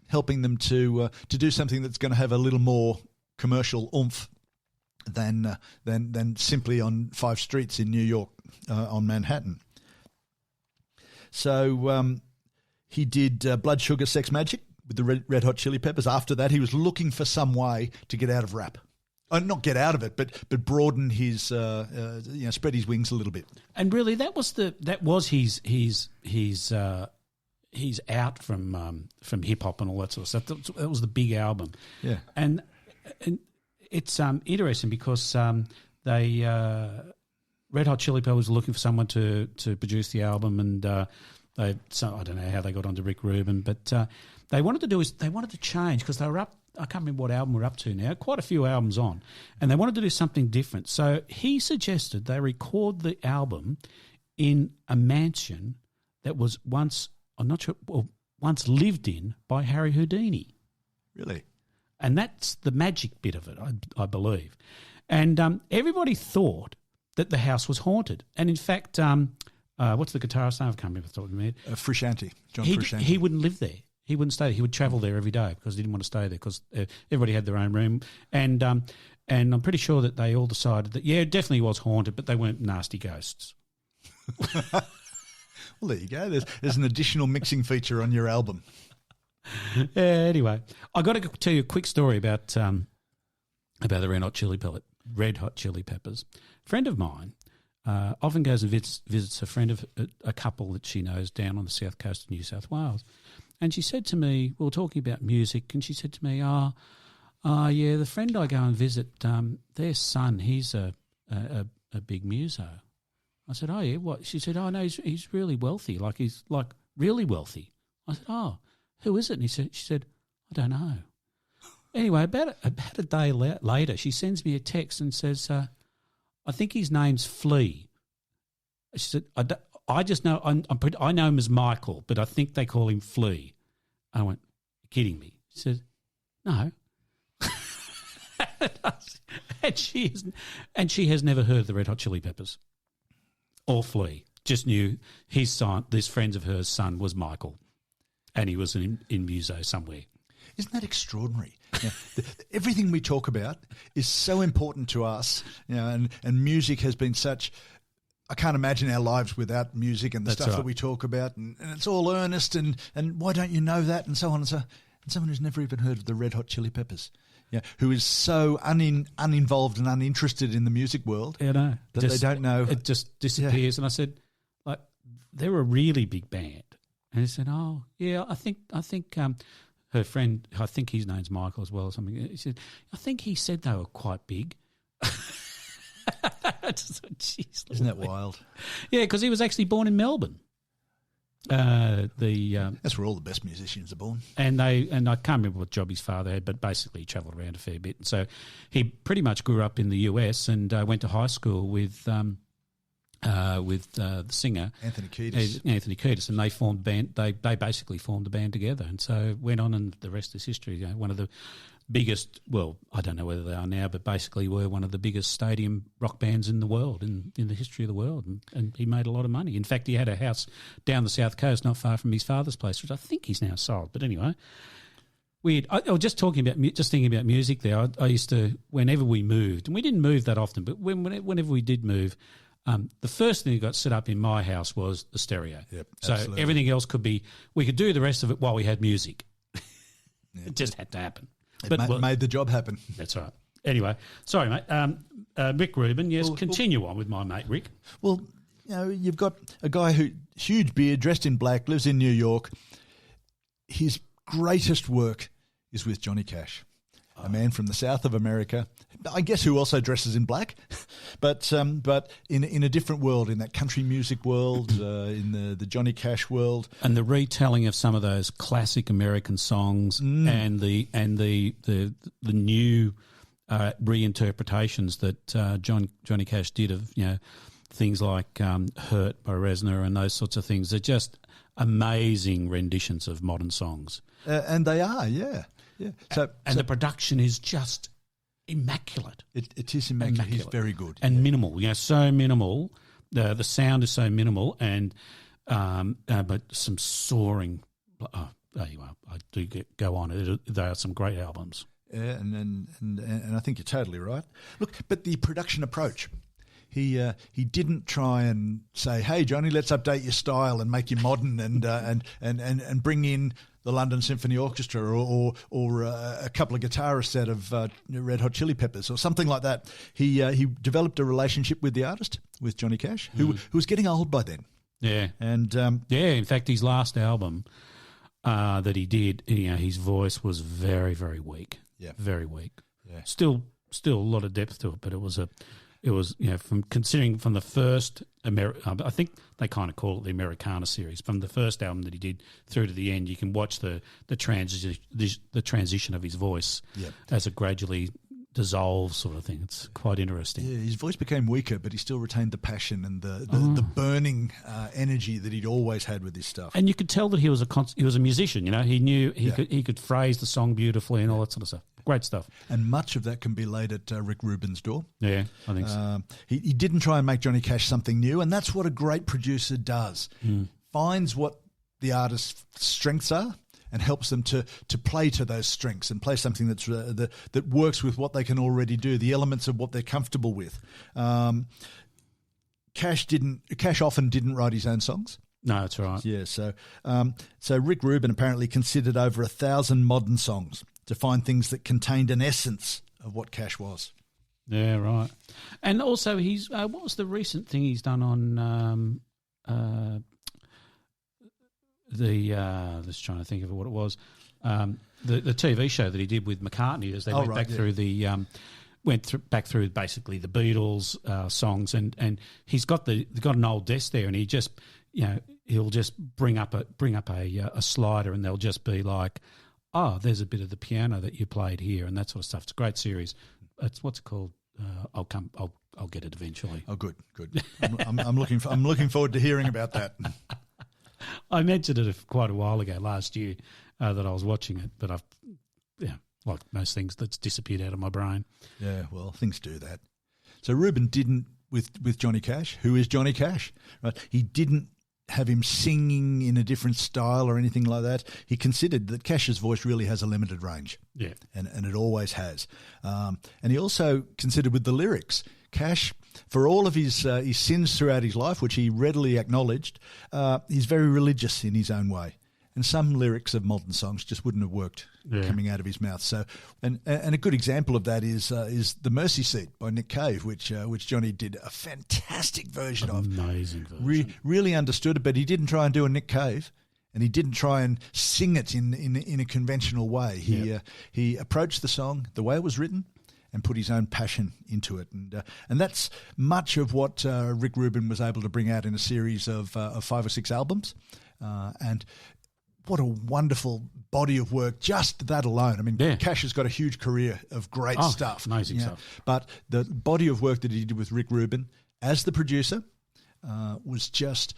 helping them to do something that's going to have a little more commercial oomph than simply on 5 streets in New York on Manhattan. So he did Blood Sugar Sex Magic with the Red Hot Chili Peppers. After that, he was looking for some way to get out of rap. Not get out of it, but broaden his, spread his wings a little bit. And really, that was his out from hip hop and all that sort of stuff. That was the big album. Yeah, and it's interesting because they Red Hot Chili Peppers were looking for someone to produce the album, and I don't know how they got onto Rick Rubin, but they wanted to change because they were up. I can't remember what album we're up to now, quite a few albums on, and they wanted to do something different. So he suggested they record the album in a mansion that was once lived in by Harry Houdini. Really? And that's the magic bit of it, I believe. And everybody thought that the house was haunted. And in fact, what's the guitarist name? I can't remember off the top of my head. Frusciante, John Frusciante. He wouldn't live there. He wouldn't stay there. He would travel there every day because he didn't want to stay there because everybody had their own room. And I'm pretty sure that they all decided that, it definitely was haunted, but they weren't nasty ghosts. Well, there you go. There's an additional mixing feature on your album. Anyway, I got to tell you a quick story about the Red Hot Chili Peppers. A friend of mine often goes and visits a friend of a couple that she knows down on the south coast of New South Wales. And she said to me, we were talking about music, and she said to me, the friend I go and visit, their son, he's a big muso. I said, oh, yeah, what? She said, oh, no, he's really wealthy, he's really wealthy. I said, oh, who is it? And she said, I don't know. Anyway, about a day later, she sends me a text and says, I think his name's Flea. She said, I just know I know him as Michael, but I think they call him Flea. I went, you're kidding me? She said, no. and she has never heard of the Red Hot Chili Peppers or Flea. Just knew his son, this friend of hers' son was Michael, and he was in Muso somewhere. Isn't that extraordinary? Everything we talk about is so important to us, and music has been such. I can't imagine our lives without music and the stuff that we talk about, and it's all earnest, and why don't you know that, and so on and so. And someone who's never even heard of the Red Hot Chili Peppers, who is so uninvolved and uninterested in the music world, that they don't know. It just disappears. And I said, they're a really big band, and he said, oh yeah, I think her friend, I think his name's Michael as well or something. He said, I think he said they were quite big. Isn't that wild? Yeah, because he was actually born in Melbourne. That's where all the best musicians are born. And I can't remember what job his father had, but basically he travelled around a fair bit. And so he pretty much grew up in the US and went to high school with the singer Anthony Kiedis, and they formed a band. They basically formed a band together, and so went on, and the rest is history. One of the biggest, well, I don't know whether they are now, but basically were one of the biggest stadium rock bands in the world, in the history of the world, and he made a lot of money. In fact, he had a house down the south coast, not far from his father's place, which I think he's now sold. But anyway, weird. I was just thinking about music there. I used to, whenever we moved, and we didn't move that often, but whenever we did move. The first thing that got set up in my house was the stereo. Yep, so absolutely. Everything else we could do the rest of it while we had music. It just had to happen. It made the job happen. That's right. Anyway, sorry, mate. Rick Rubin, yes, continue on with my mate Rick. Well, you've got a guy who, huge beard, dressed in black, lives in New York. His greatest work is with Johnny Cash. A man from the south of America, I guess, who also dresses in black, but in a different world, in that country music world, in the Johnny Cash world, and the retelling of some of those classic American songs, and the new reinterpretations that Johnny Cash did of things like Hurt by Reznor and those sorts of things. They're just amazing renditions of modern songs. And they are, yeah. So the production is just immaculate. It is immaculate. He's very good. And minimal, so minimal. The sound is so minimal and but some soaring... Oh, there you are. I do go on. They are some great albums. Yeah, and I think you're totally right. Look, but the production approach, he didn't try and say, "Hey, Johnny, let's update your style and make you modern and bring in the London Symphony Orchestra or a couple of guitarists out of Red Hot Chili Peppers or something like that." He developed a relationship with the artist, with Johnny Cash, who was getting old by then. Yeah, and in fact, his last album that he did, his voice was very, very weak. Yeah, very weak. Yeah, still a lot of depth to it, but it was from the first I think they kind of call it the Americana series. From the first album that he did through to the end, you can watch the transition of his voice as it gradually dissolves, sort of thing. It's quite interesting. Yeah, his voice became weaker, but he still retained the passion and the burning energy that he'd always had with his stuff. And you could tell that he was a musician. He knew he could phrase the song beautifully and all that sort of stuff. Great stuff. And much of that can be laid at Rick Rubin's door. Yeah, I think so. He didn't try and make Johnny Cash something new, and that's what a great producer does. Finds what the artist's strengths are and helps them to play to those strengths and play something that's that works with what they can already do, the elements of what they're comfortable with. Cash often didn't write his own songs. No, that's right. Yeah, so Rick Rubin apparently considered over 1,000 modern songs to find things that contained an essence of what Cash was. Yeah, right. And also, he's what was the recent thing he's done on just trying to think of what it was, the TV show that he did with McCartney as they went back through the back through basically the Beatles songs, and he's got an old desk there, and he just he'll just bring up a slider, and they'll just be like, oh, there's a bit of the piano that you played here, and that sort of stuff. It's a great series. It's what's it called? I'll get it eventually. Oh, good. I'm looking forward to hearing about that. I mentioned it quite a while ago last year that I was watching it, but like most things, that's disappeared out of my brain. Yeah, well, things do that. So Rubin didn't with Johnny Cash. Who is Johnny Cash? Right, he didn't have him singing in a different style or anything like that. He considered that Cash's voice really has a limited range. Yeah, and it always has. And he also considered with the lyrics, Cash, for all of his sins throughout his life, which he readily acknowledged, he's very religious in his own way. And some lyrics of modern songs just wouldn't have worked coming out of his mouth. So, and a good example of that is "The Mercy Seat" by Nick Cave, which Johnny did a fantastic version of. Amazing version. Really understood it, but he didn't try and do a Nick Cave, and he didn't try and sing it in a conventional way. He approached the song the way it was written and put his own passion into it. And that's much of what Rick Rubin was able to bring out in a series of 5 or 6 albums. And what a wonderful body of work, just that alone. I mean, Cash has got a huge career of great stuff. Amazing stuff. But the body of work that he did with Rick Rubin as the producer was just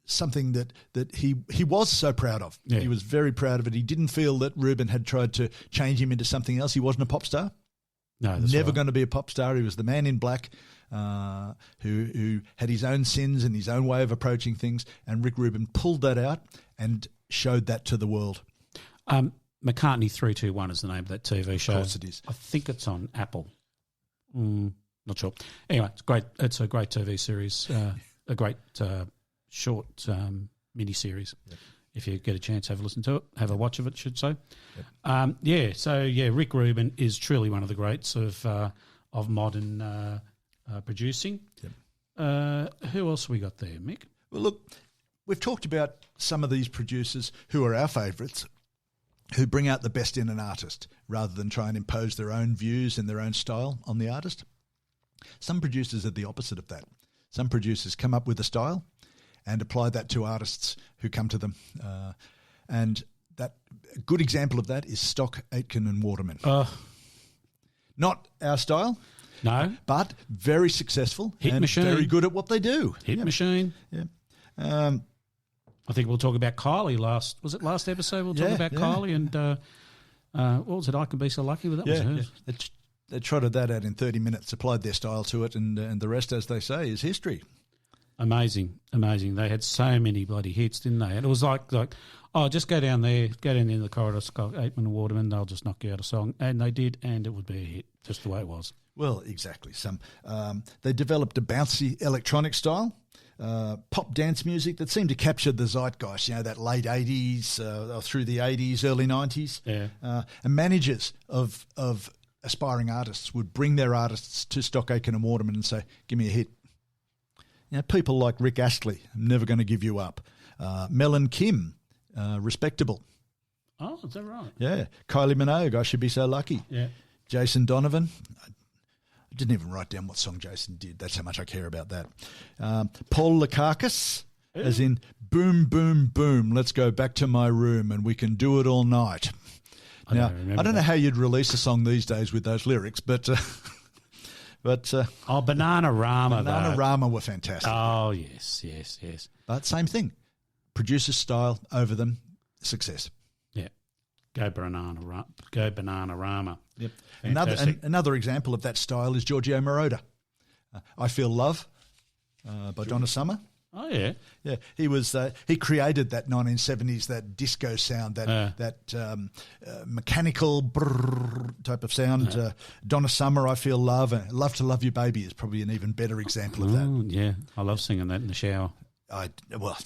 something that he was so proud of. Yeah. He was very proud of it. He didn't feel that Rubin had tried to change him into something else. He wasn't a pop star. No, that's never right. going to be a pop star. He was the man in black who had his own sins and his own way of approaching things, and Rick Rubin pulled that out and showed that to the world. McCartney 321 is the name of that TV show. Of course it is. I think it's on Apple. Not sure. Anyway, it's great. It's a great TV series, a great short mini-series. Yep. If you get a chance, have a listen to it, have a watch of it, should say. Yep. Rick Rubin is truly one of the greats of modern producing. Yep. Who else have we got there, Mick? Well, look, we've talked about some of these producers who are our favourites, who bring out the best in an artist rather than try and impose their own views and their own style on the artist. Some producers are the opposite of that. Some producers come up with a style and apply that to artists who come to them. And that a good example of that is Stock, Aitken and Waterman. Not our style, No. But very successful Hit and machine. very good at what they do. Hit machine. Yeah. I think we'll talk about Kylie last episode? We'll talk about Kylie and what was it? I Can Be So Lucky with that was hers. Yeah. They trotted that out in 30 minutes, applied their style to it, and the rest, as they say, is history. Amazing. They had so many bloody hits, didn't they? And it was like, just go down in the corridor, Scott Aitken and Waterman, they'll just knock you out a song. And they did, and it would be a hit, just the way it was. Well, exactly. They developed a bouncy electronic style, pop dance music that seemed to capture the zeitgeist, that late 80s, through the 80s, early 90s. Yeah. And managers of aspiring artists would bring their artists to Stock Aitken and Waterman and say, give me a hit. People like Rick Astley, I'm never going to give you up. Mel and Kim, Respectable. Oh, is that right? Yeah. Kylie Minogue, I Should Be So Lucky. Yeah. Jason Donovan. I didn't even write down what song Jason did. That's how much I care about that. Paul Lekakis, as in boom, boom, boom, let's go back to my room and we can do it all night. I don't know how you'd release a song these days with those lyrics, but Bananarama. Bananarama were fantastic. Oh, yes. But same thing. Producer style over them, success. Yeah. Go Bananarama. Yep. Another example of that style is Giorgio Moroder. I Feel Love by Donna Summer. Oh, yeah. Yeah, he created that 1970s, that disco sound, that mechanical brrr type of sound. Donna Summer, I Feel Love. Love to Love You Baby is probably an even better example of that. Yeah, I love singing that in the shower.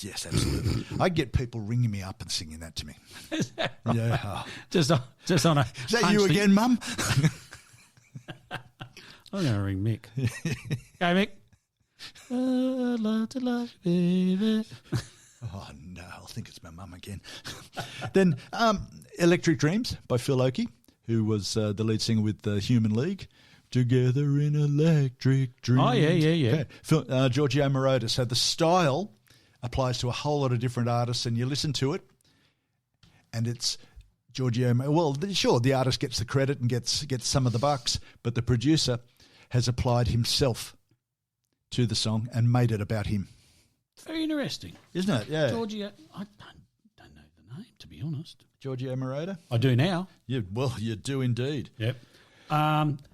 Yes, absolutely. I get people ringing me up and singing that to me. Is that right? Yeah. Oh. Just on a... Is that you again, Mum? I'm going to ring Mick. Go, Mick. I'd love to love you, baby. Oh, no, I think it's my mum again. Then Electric Dreams by Phil Oakey, who was the lead singer with the Human League. Together in Electric Dreams. Oh, yeah. Okay. Giorgio Moroder. So the style applies to a whole lot of different artists, and you listen to it, and it's Giorgio. Well, sure, the artist gets the credit and gets some of the bucks, but the producer has applied himself to the song and made it about him. Very interesting. Isn't it? Yeah. Giorgio, I don't know the name, to be honest. Giorgio Moroder? I do now. Yeah, well, you do indeed. Yep.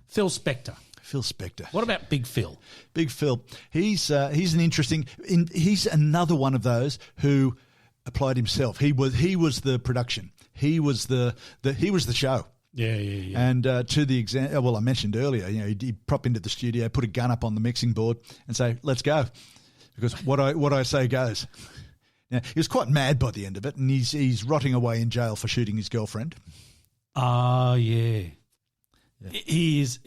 Phil Spector. Phil Spector. What about Big Phil? Big Phil. He's an interesting. He's another one of those who applied himself. He was the production. He was the show. Yeah. And to the example, well, I mentioned earlier, he'd prop into the studio, put a gun up on the mixing board, and say, "Let's go," because what I say goes. Now, he was quite mad by the end of it, and he's rotting away in jail for shooting his girlfriend. Oh, yeah. He is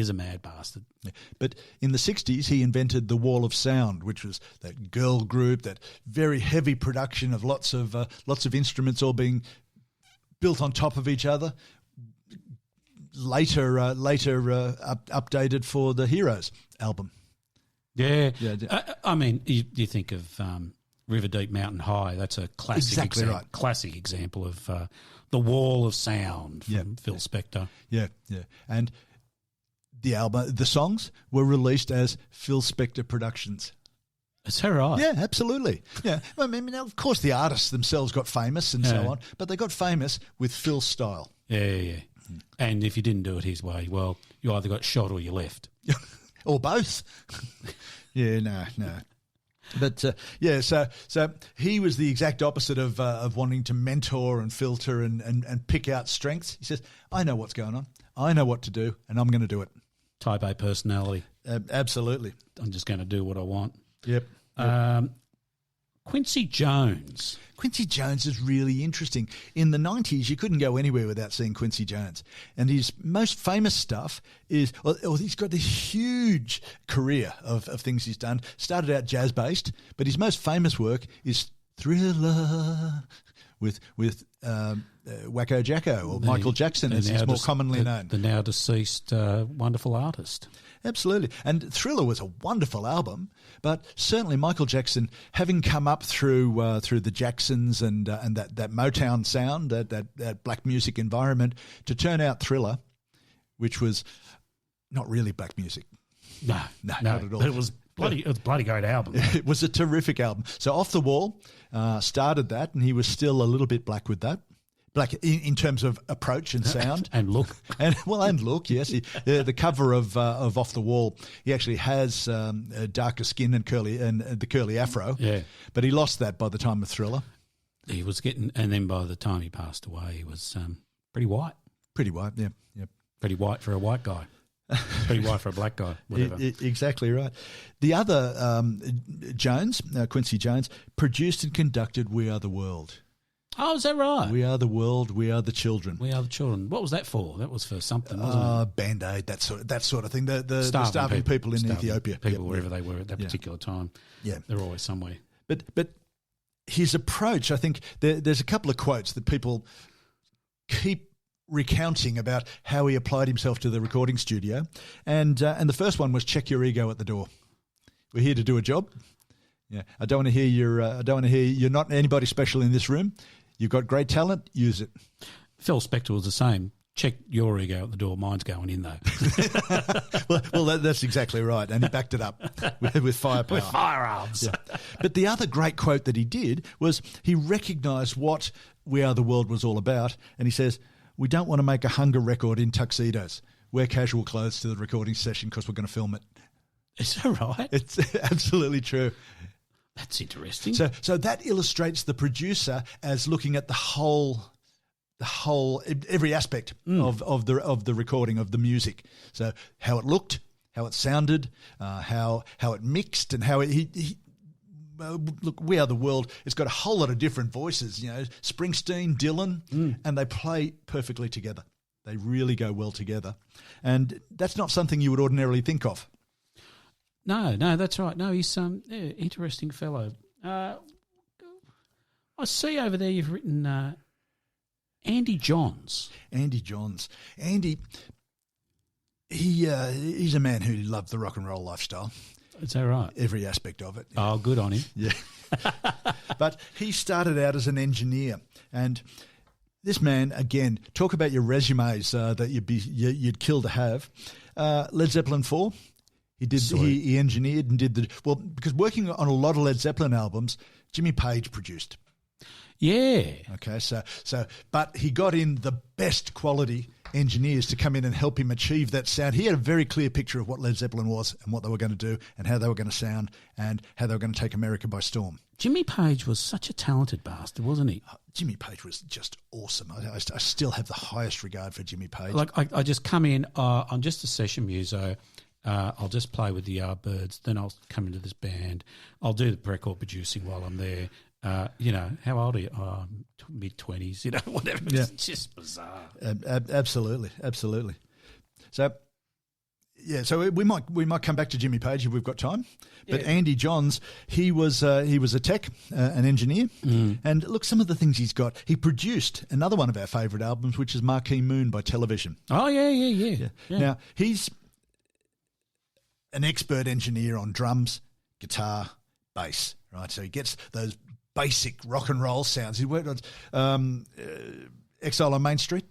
a mad bastard. Yeah. But in the 60s, he invented the Wall of Sound, which was that girl group, that very heavy production of lots of instruments all being built on top of each other. Later updated for the Heroes album. Yeah. I mean, you think of River Deep, Mountain High. That's a classic example of the Wall of Sound from Phil Spector. Yeah. And the songs were released as Phil Spector Productions. Is that right? Yeah, absolutely. Yeah. I mean, now, of course, the artists themselves got famous and so on, but they got famous with Phil's style. Yeah. And if you didn't do it his way, well, you either got shot or you left. Or both. Yeah, no. But, so he was the exact opposite of wanting to mentor and filter and pick out strengths. He says, I know what's going on. I know what to do, and I'm going to do it. Type A personality. Absolutely. I'm just going to do what I want. Yep. Quincy Jones. Quincy Jones is really interesting. In the 90s, you couldn't go anywhere without seeing Quincy Jones. And his most famous stuff is, he's got this huge career of things he's done. Started out jazz-based, but his most famous work is Thriller with Wacko Jacko, or Michael Jackson, as he's more commonly known. The now deceased wonderful artist. Absolutely. And Thriller was a wonderful album, but certainly Michael Jackson, having come up through the Jacksons and that Motown sound, that black music environment, to turn out Thriller, which was not really black music. No, not at all. But it was bloody great album. It was a terrific album. So Off the Wall started that, and he was still a little bit black with that. Black in terms of approach and sound. And look. And look, yes. The cover of Off the Wall, he actually has darker skin and the curly afro. Yeah. But he lost that by the time of Thriller. He was getting, and then by the time he passed away, he was pretty white. Pretty white, yeah. Pretty white for a white guy. Pretty white for a black guy, whatever. Exactly right. The other Quincy Jones, produced and conducted We Are the World. Oh, is that right? We are the world, we are the children. We are the children. What was that for? That was for something, wasn't it? Band-Aid, that sort of thing. The starving people in Ethiopia. People, wherever they were at that particular time. Yeah. They're always somewhere. But his approach, I think, there's a couple of quotes that people keep recounting about how he applied himself to the recording studio. And the first one was, check your ego at the door. We're here to do a job. Yeah, I don't want to hear you're not anybody special in this room. You've got great talent, use it. Phil Spector was the same. Check your ego at the door. Mine's going in, though. well, that's exactly right. And he backed it up with firepower. With firearms. Yeah. But the other great quote that he did was he recognised what We Are the World was all about. And he says, we don't want to make a hunger record in tuxedos. Wear casual clothes to the recording session because we're going to film it. Is that right? It's absolutely true. That's interesting. So that illustrates the producer as looking at the whole every aspect of the recording of the music. So how it looked, how it sounded, how it mixed, and how he look. We Are the World. It's got a whole lot of different voices. You know, Springsteen, Dylan, and they play perfectly together. They really go well together, and that's not something you would ordinarily think of. No, that's right. No, he's interesting fellow. I see over there you've written Andy Johns. Andy Johns. Andy, he's a man who loved the rock and roll lifestyle. Is that right? Every aspect of it. Oh, good on him. Yeah. But he started out as an engineer, and this man, again, talk about your resumes that you'd kill to have. Led Zeppelin 4. He engineered and did because working on a lot of Led Zeppelin albums, Jimmy Page produced. Yeah. Okay, but he got in the best quality engineers to come in and help him achieve that sound. He had a very clear picture of what Led Zeppelin was and what they were going to do and how they were going to sound and how they were going to take America by storm. Jimmy Page was such a talented bastard, wasn't he? Jimmy Page was just awesome. I still have the highest regard for Jimmy Page. Like I just come in, I'm just a session muso. I'll just play with the Yardbirds. Then I'll come into this band. I'll do the record producing while I'm there. How old are you? Mid-20s, whatever. Yeah. It's just bizarre. Absolutely. So, yeah, so we might come back to Jimmy Page if we've got time. But yeah. Andy Johns, he was a tech, an engineer. And look, some of the things he's got. He produced another one of our favourite albums, which is Marquee Moon by Television. Oh, yeah. Now, he's an expert engineer on drums, guitar, bass, right? So he gets those basic rock and roll sounds. He worked on Exile on Main Street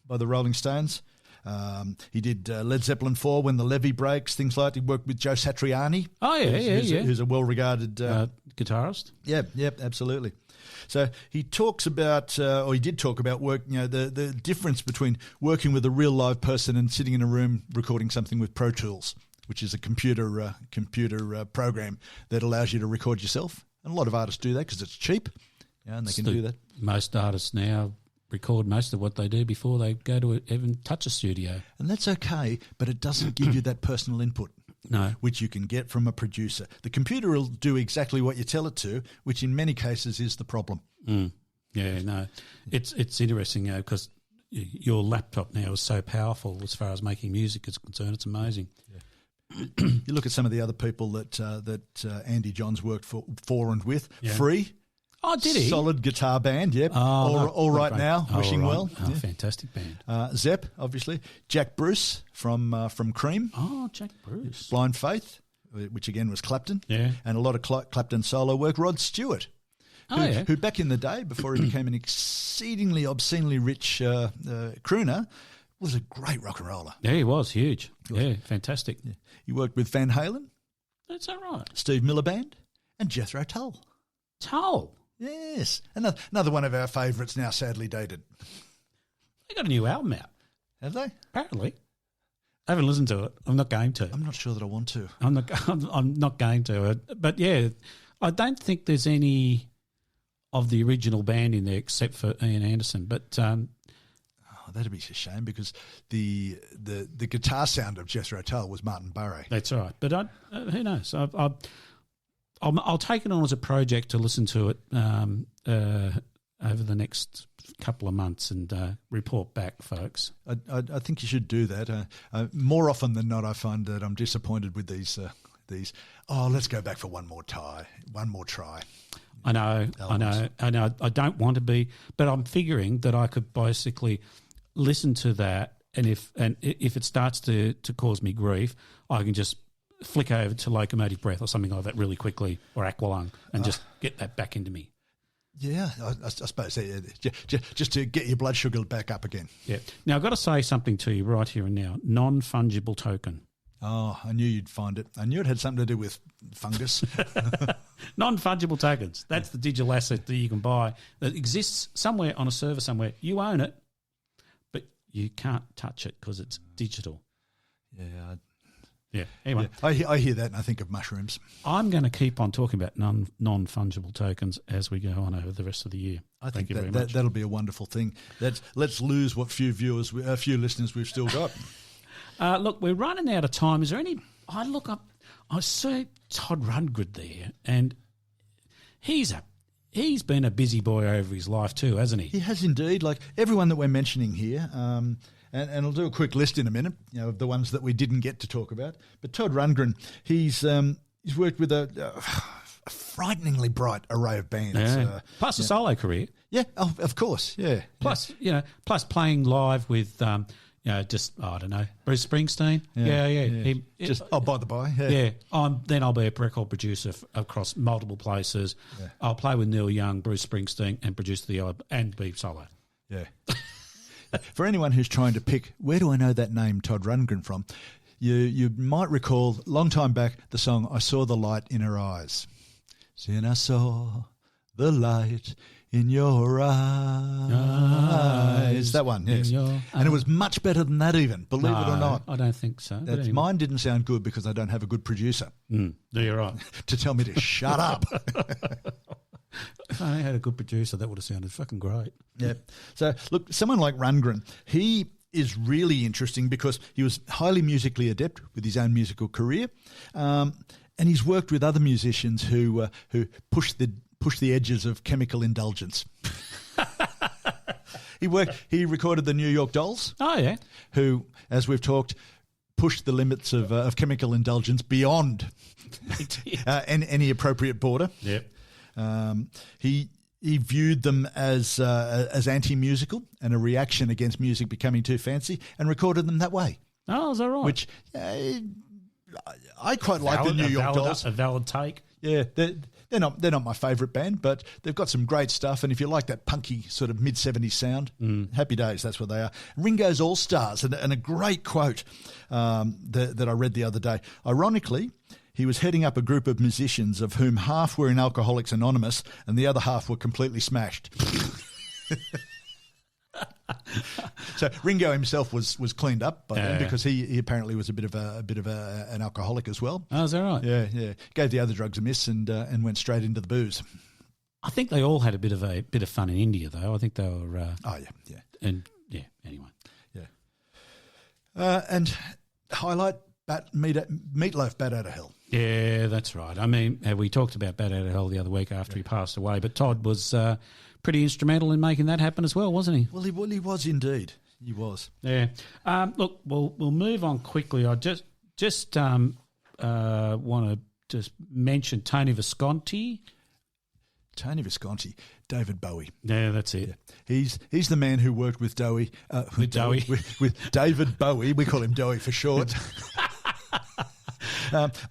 by the Rolling Stones. He did Led Zeppelin 4, When the Levee Breaks, things like that. He worked with Joe Satriani. Oh, yeah. Who's a well-regarded guitarist. Yeah, absolutely. So he talks about, or he did talk about work. The difference between working with a real live person and sitting in a room recording something with Pro Tools, which is a computer program that allows you to record yourself. And a lot of artists do that because it's cheap, and they can do that. Most artists now record most of what they do before they go to even touch a studio. And that's okay, but it doesn't give you that personal input. No. Which you can get from a producer. The computer will do exactly what you tell it to, which in many cases is the problem. Yeah, no. It's interesting, because your laptop now is so powerful as far as making music is concerned. It's amazing. Yeah. You look at some of the other people that Andy Johns worked for and with. Yeah. Free. Oh, did he? Solid guitar band, yep. All right now, wishing well. Oh, yeah. Fantastic band. Zepp, obviously. Jack Bruce from Cream. Oh, Jack Bruce. Blind Faith, which again was Clapton. Yeah. And a lot of Clapton solo work. Rod Stewart, who back in the day, before he became an exceedingly obscenely rich crooner, was a great rock and roller. Yeah, he was huge. Yeah, fantastic. Yeah. He worked with Van Halen, That's all right. Steve Miller Band, and Jethro Tull. Tull. Yes. Another one of our favourites now sadly dated. They got a new album out, Have they? apparently. I haven't listened to it. I'm not going to. I'm not sure that I want to. I'm not going to. But yeah, I don't think there's any of the original band in there except for Ian Anderson. But That'd be a shame because the guitar sound of Jethro Tull was Martin Burray. that's right. But who knows? I'll take it on as a project to listen to it over the next couple of months and report back, folks. I think you should do that. More often than not, I find that I'm disappointed with these. Let's go back for one more try. I know. I don't want to be, but I'm figuring that I could basically listen to that, and if it starts to cause me grief, I can just flick over to Locomotive Breath or something like that really quickly, or Aqualung, and just get that back into me. Yeah, I suppose. Just to get your blood sugar back up again. Yeah. Now, I've got to say something to you right here and now. Non-fungible token. Oh, I knew you'd find it. I knew it had something to do with fungus. Non-fungible tokens. That's the digital asset that you can buy that exists somewhere on a server somewhere. You own it, but you can't touch it because it's digital. Yeah. Yeah. Anyway, yeah, I hear that and I think of mushrooms. I'm going to keep on talking about non-fungible tokens as we go on over the rest of the year. I think Thank you very much. That'll be a wonderful thing. Let's lose what few listeners we've still got. Look, we're running out of time. Is there any? I see Todd Rundgren there, and he's been a busy boy over his life too, hasn't he? He has indeed. Like everyone that we're mentioning here. And I'll do a quick list in a minute, of the ones that we didn't get to talk about. But Todd Rundgren, he's worked with a frighteningly bright array of bands. Yeah. Plus a solo career. Yeah, of course. Yeah. Plus playing live with I don't know, Bruce Springsteen. Yeah. By the by. Yeah. Then I'll be a record producer across multiple places. Yeah. I'll play with Neil Young, Bruce Springsteen, and produce the album and be solo. Yeah. For anyone who's trying to pick, where do I know that name Todd Rundgren from? You might recall, long time back, the song I Saw the Light in Her Eyes. Then I saw the light in your eyes. That one, yes. And it was much better than that even, believe it or not. I don't think so. Anyway. Mine didn't sound good because I don't have a good producer. You're right. To tell me to shut up. If I had a good producer, that would have sounded fucking great. Yeah. So, look, someone like Rundgren, he is really interesting because he was highly musically adept with his own musical career, and he's worked with other musicians who push the edges of chemical indulgence. He recorded the New York Dolls. Oh, yeah. Who, as we've talked, pushed the limits of chemical indulgence beyond any appropriate border. Yep. He viewed them as anti-musical and a reaction against music becoming too fancy, and recorded them that way. Oh, is that right? Which I quite like the New York Dolls. A valid take. Yeah, they're not my favourite band, but they've got some great stuff. And if you like that punky sort of mid-70s sound, happy days. That's what they are. Ringo's All Stars, and a great quote that I read the other day. Ironically, he was heading up a group of musicians of whom half were in Alcoholics Anonymous and the other half were completely smashed. So Ringo himself was cleaned up by then because he apparently was a bit of an alcoholic as well. Oh, is that right? Yeah. Gave the other drugs a miss and went straight into the booze. I think they all had a bit of fun in India though. I think they were. Anyway. Yeah. And highlight Meatloaf, Bat Out of Hell. Yeah, that's right. I mean, we talked about Bat Out of Hell the other week after he passed away, but Todd was pretty instrumental in making that happen as well, wasn't he? Well, he was indeed. He was. Yeah. Look, we'll move on quickly. I just want to just mention Tony Visconti. Tony Visconti, David Bowie. Yeah, that's it. Yeah. He's the man who worked with Dowie. With David Bowie. We call him Dowie for short.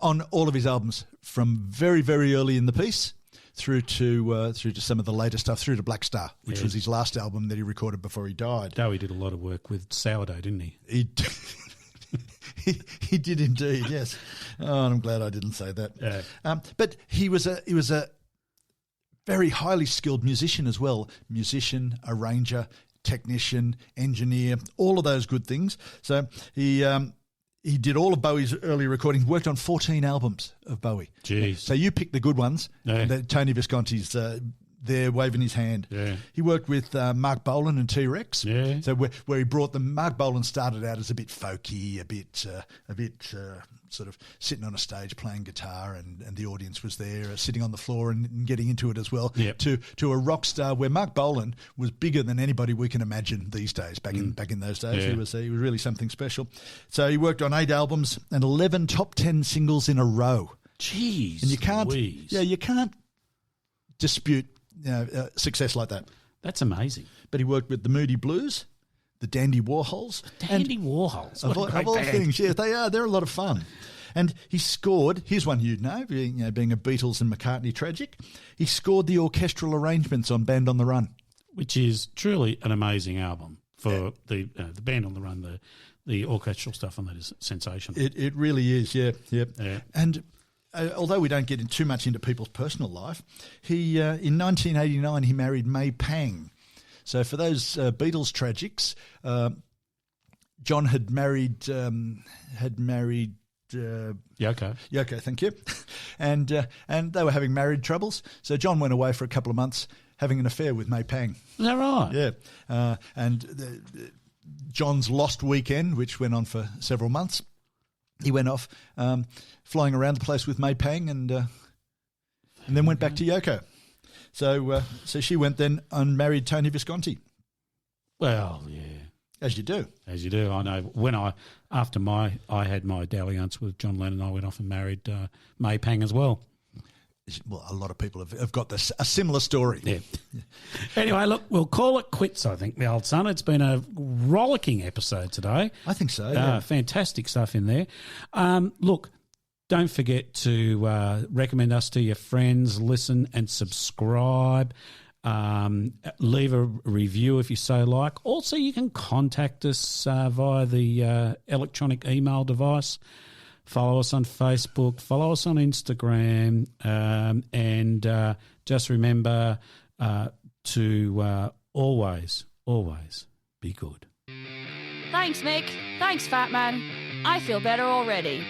On all of his albums from very, very early in the piece through to some of the later stuff, through to Black Star, which was his last album that he recorded before he died. Though he did a lot of work with Sourdough, didn't he? He did indeed, yes. Oh, and I'm glad I didn't say that. Yeah. But he was a very highly skilled musician as well. Musician, arranger, technician, engineer, all of those good things. So he did all of Bowie's early recordings, worked on 14 albums of Bowie. Jeez. So you pick the good ones. Yeah. Tony Visconti's there waving his hand. Yeah. He worked with Mark Bolan and T-Rex. Yeah. So where he brought them, Mark Bolan started out as a bit folky, a bit sort of sitting on a stage playing guitar, and the audience was there sitting on the floor and getting into it as well. Yep. To a rock star where Mark Bolan was bigger than anybody we can imagine these days. Back in those days, Yeah. he was really something special. So he worked on 8 albums and 11 top 10 singles in a row. Jeez. And you can't, Louise. you can't dispute success like that. That's amazing. But he worked with the Moody Blues, the Dandy Warhols. Dandy Warhols. Of What a great all band. things, yes, they are. They're a lot of fun. And he scored, here's one you'd know, being a Beatles and McCartney tragic, he scored the orchestral arrangements on Band on the Run. Which is truly an amazing album for the Band on the Run. The orchestral stuff on that is sensational. It really is, yeah. Yeah. And although we don't get too much into people's personal life, he in 1989 he married May Pang. So for those Beatles tragics, John had married Yoko. thank you, and they were having marriage troubles. So John went away for a couple of months having an affair with May Pang. Is that right? Yeah, John's lost weekend, which went on for several months. He went off flying around the place with May Pang, and then went back to Yoko. So she went then and married Tony Visconti. Well, yeah. As you do. As you do. I know. When I had my dalliance with John Lennon, I went off and married May Pang as well. Well, a lot of people have got a similar story. Yeah. Anyway, look, we'll call it quits, I think, my old son. It's been a rollicking episode today. I think so, yeah. Fantastic stuff in there. Look, don't forget to recommend us to your friends, listen and subscribe. Leave a review if you so like. Also, you can contact us via the electronic email device. Follow us on Facebook, follow us on Instagram, and just remember to always be good. Thanks, Mick. Thanks, Fat Man. I feel better already.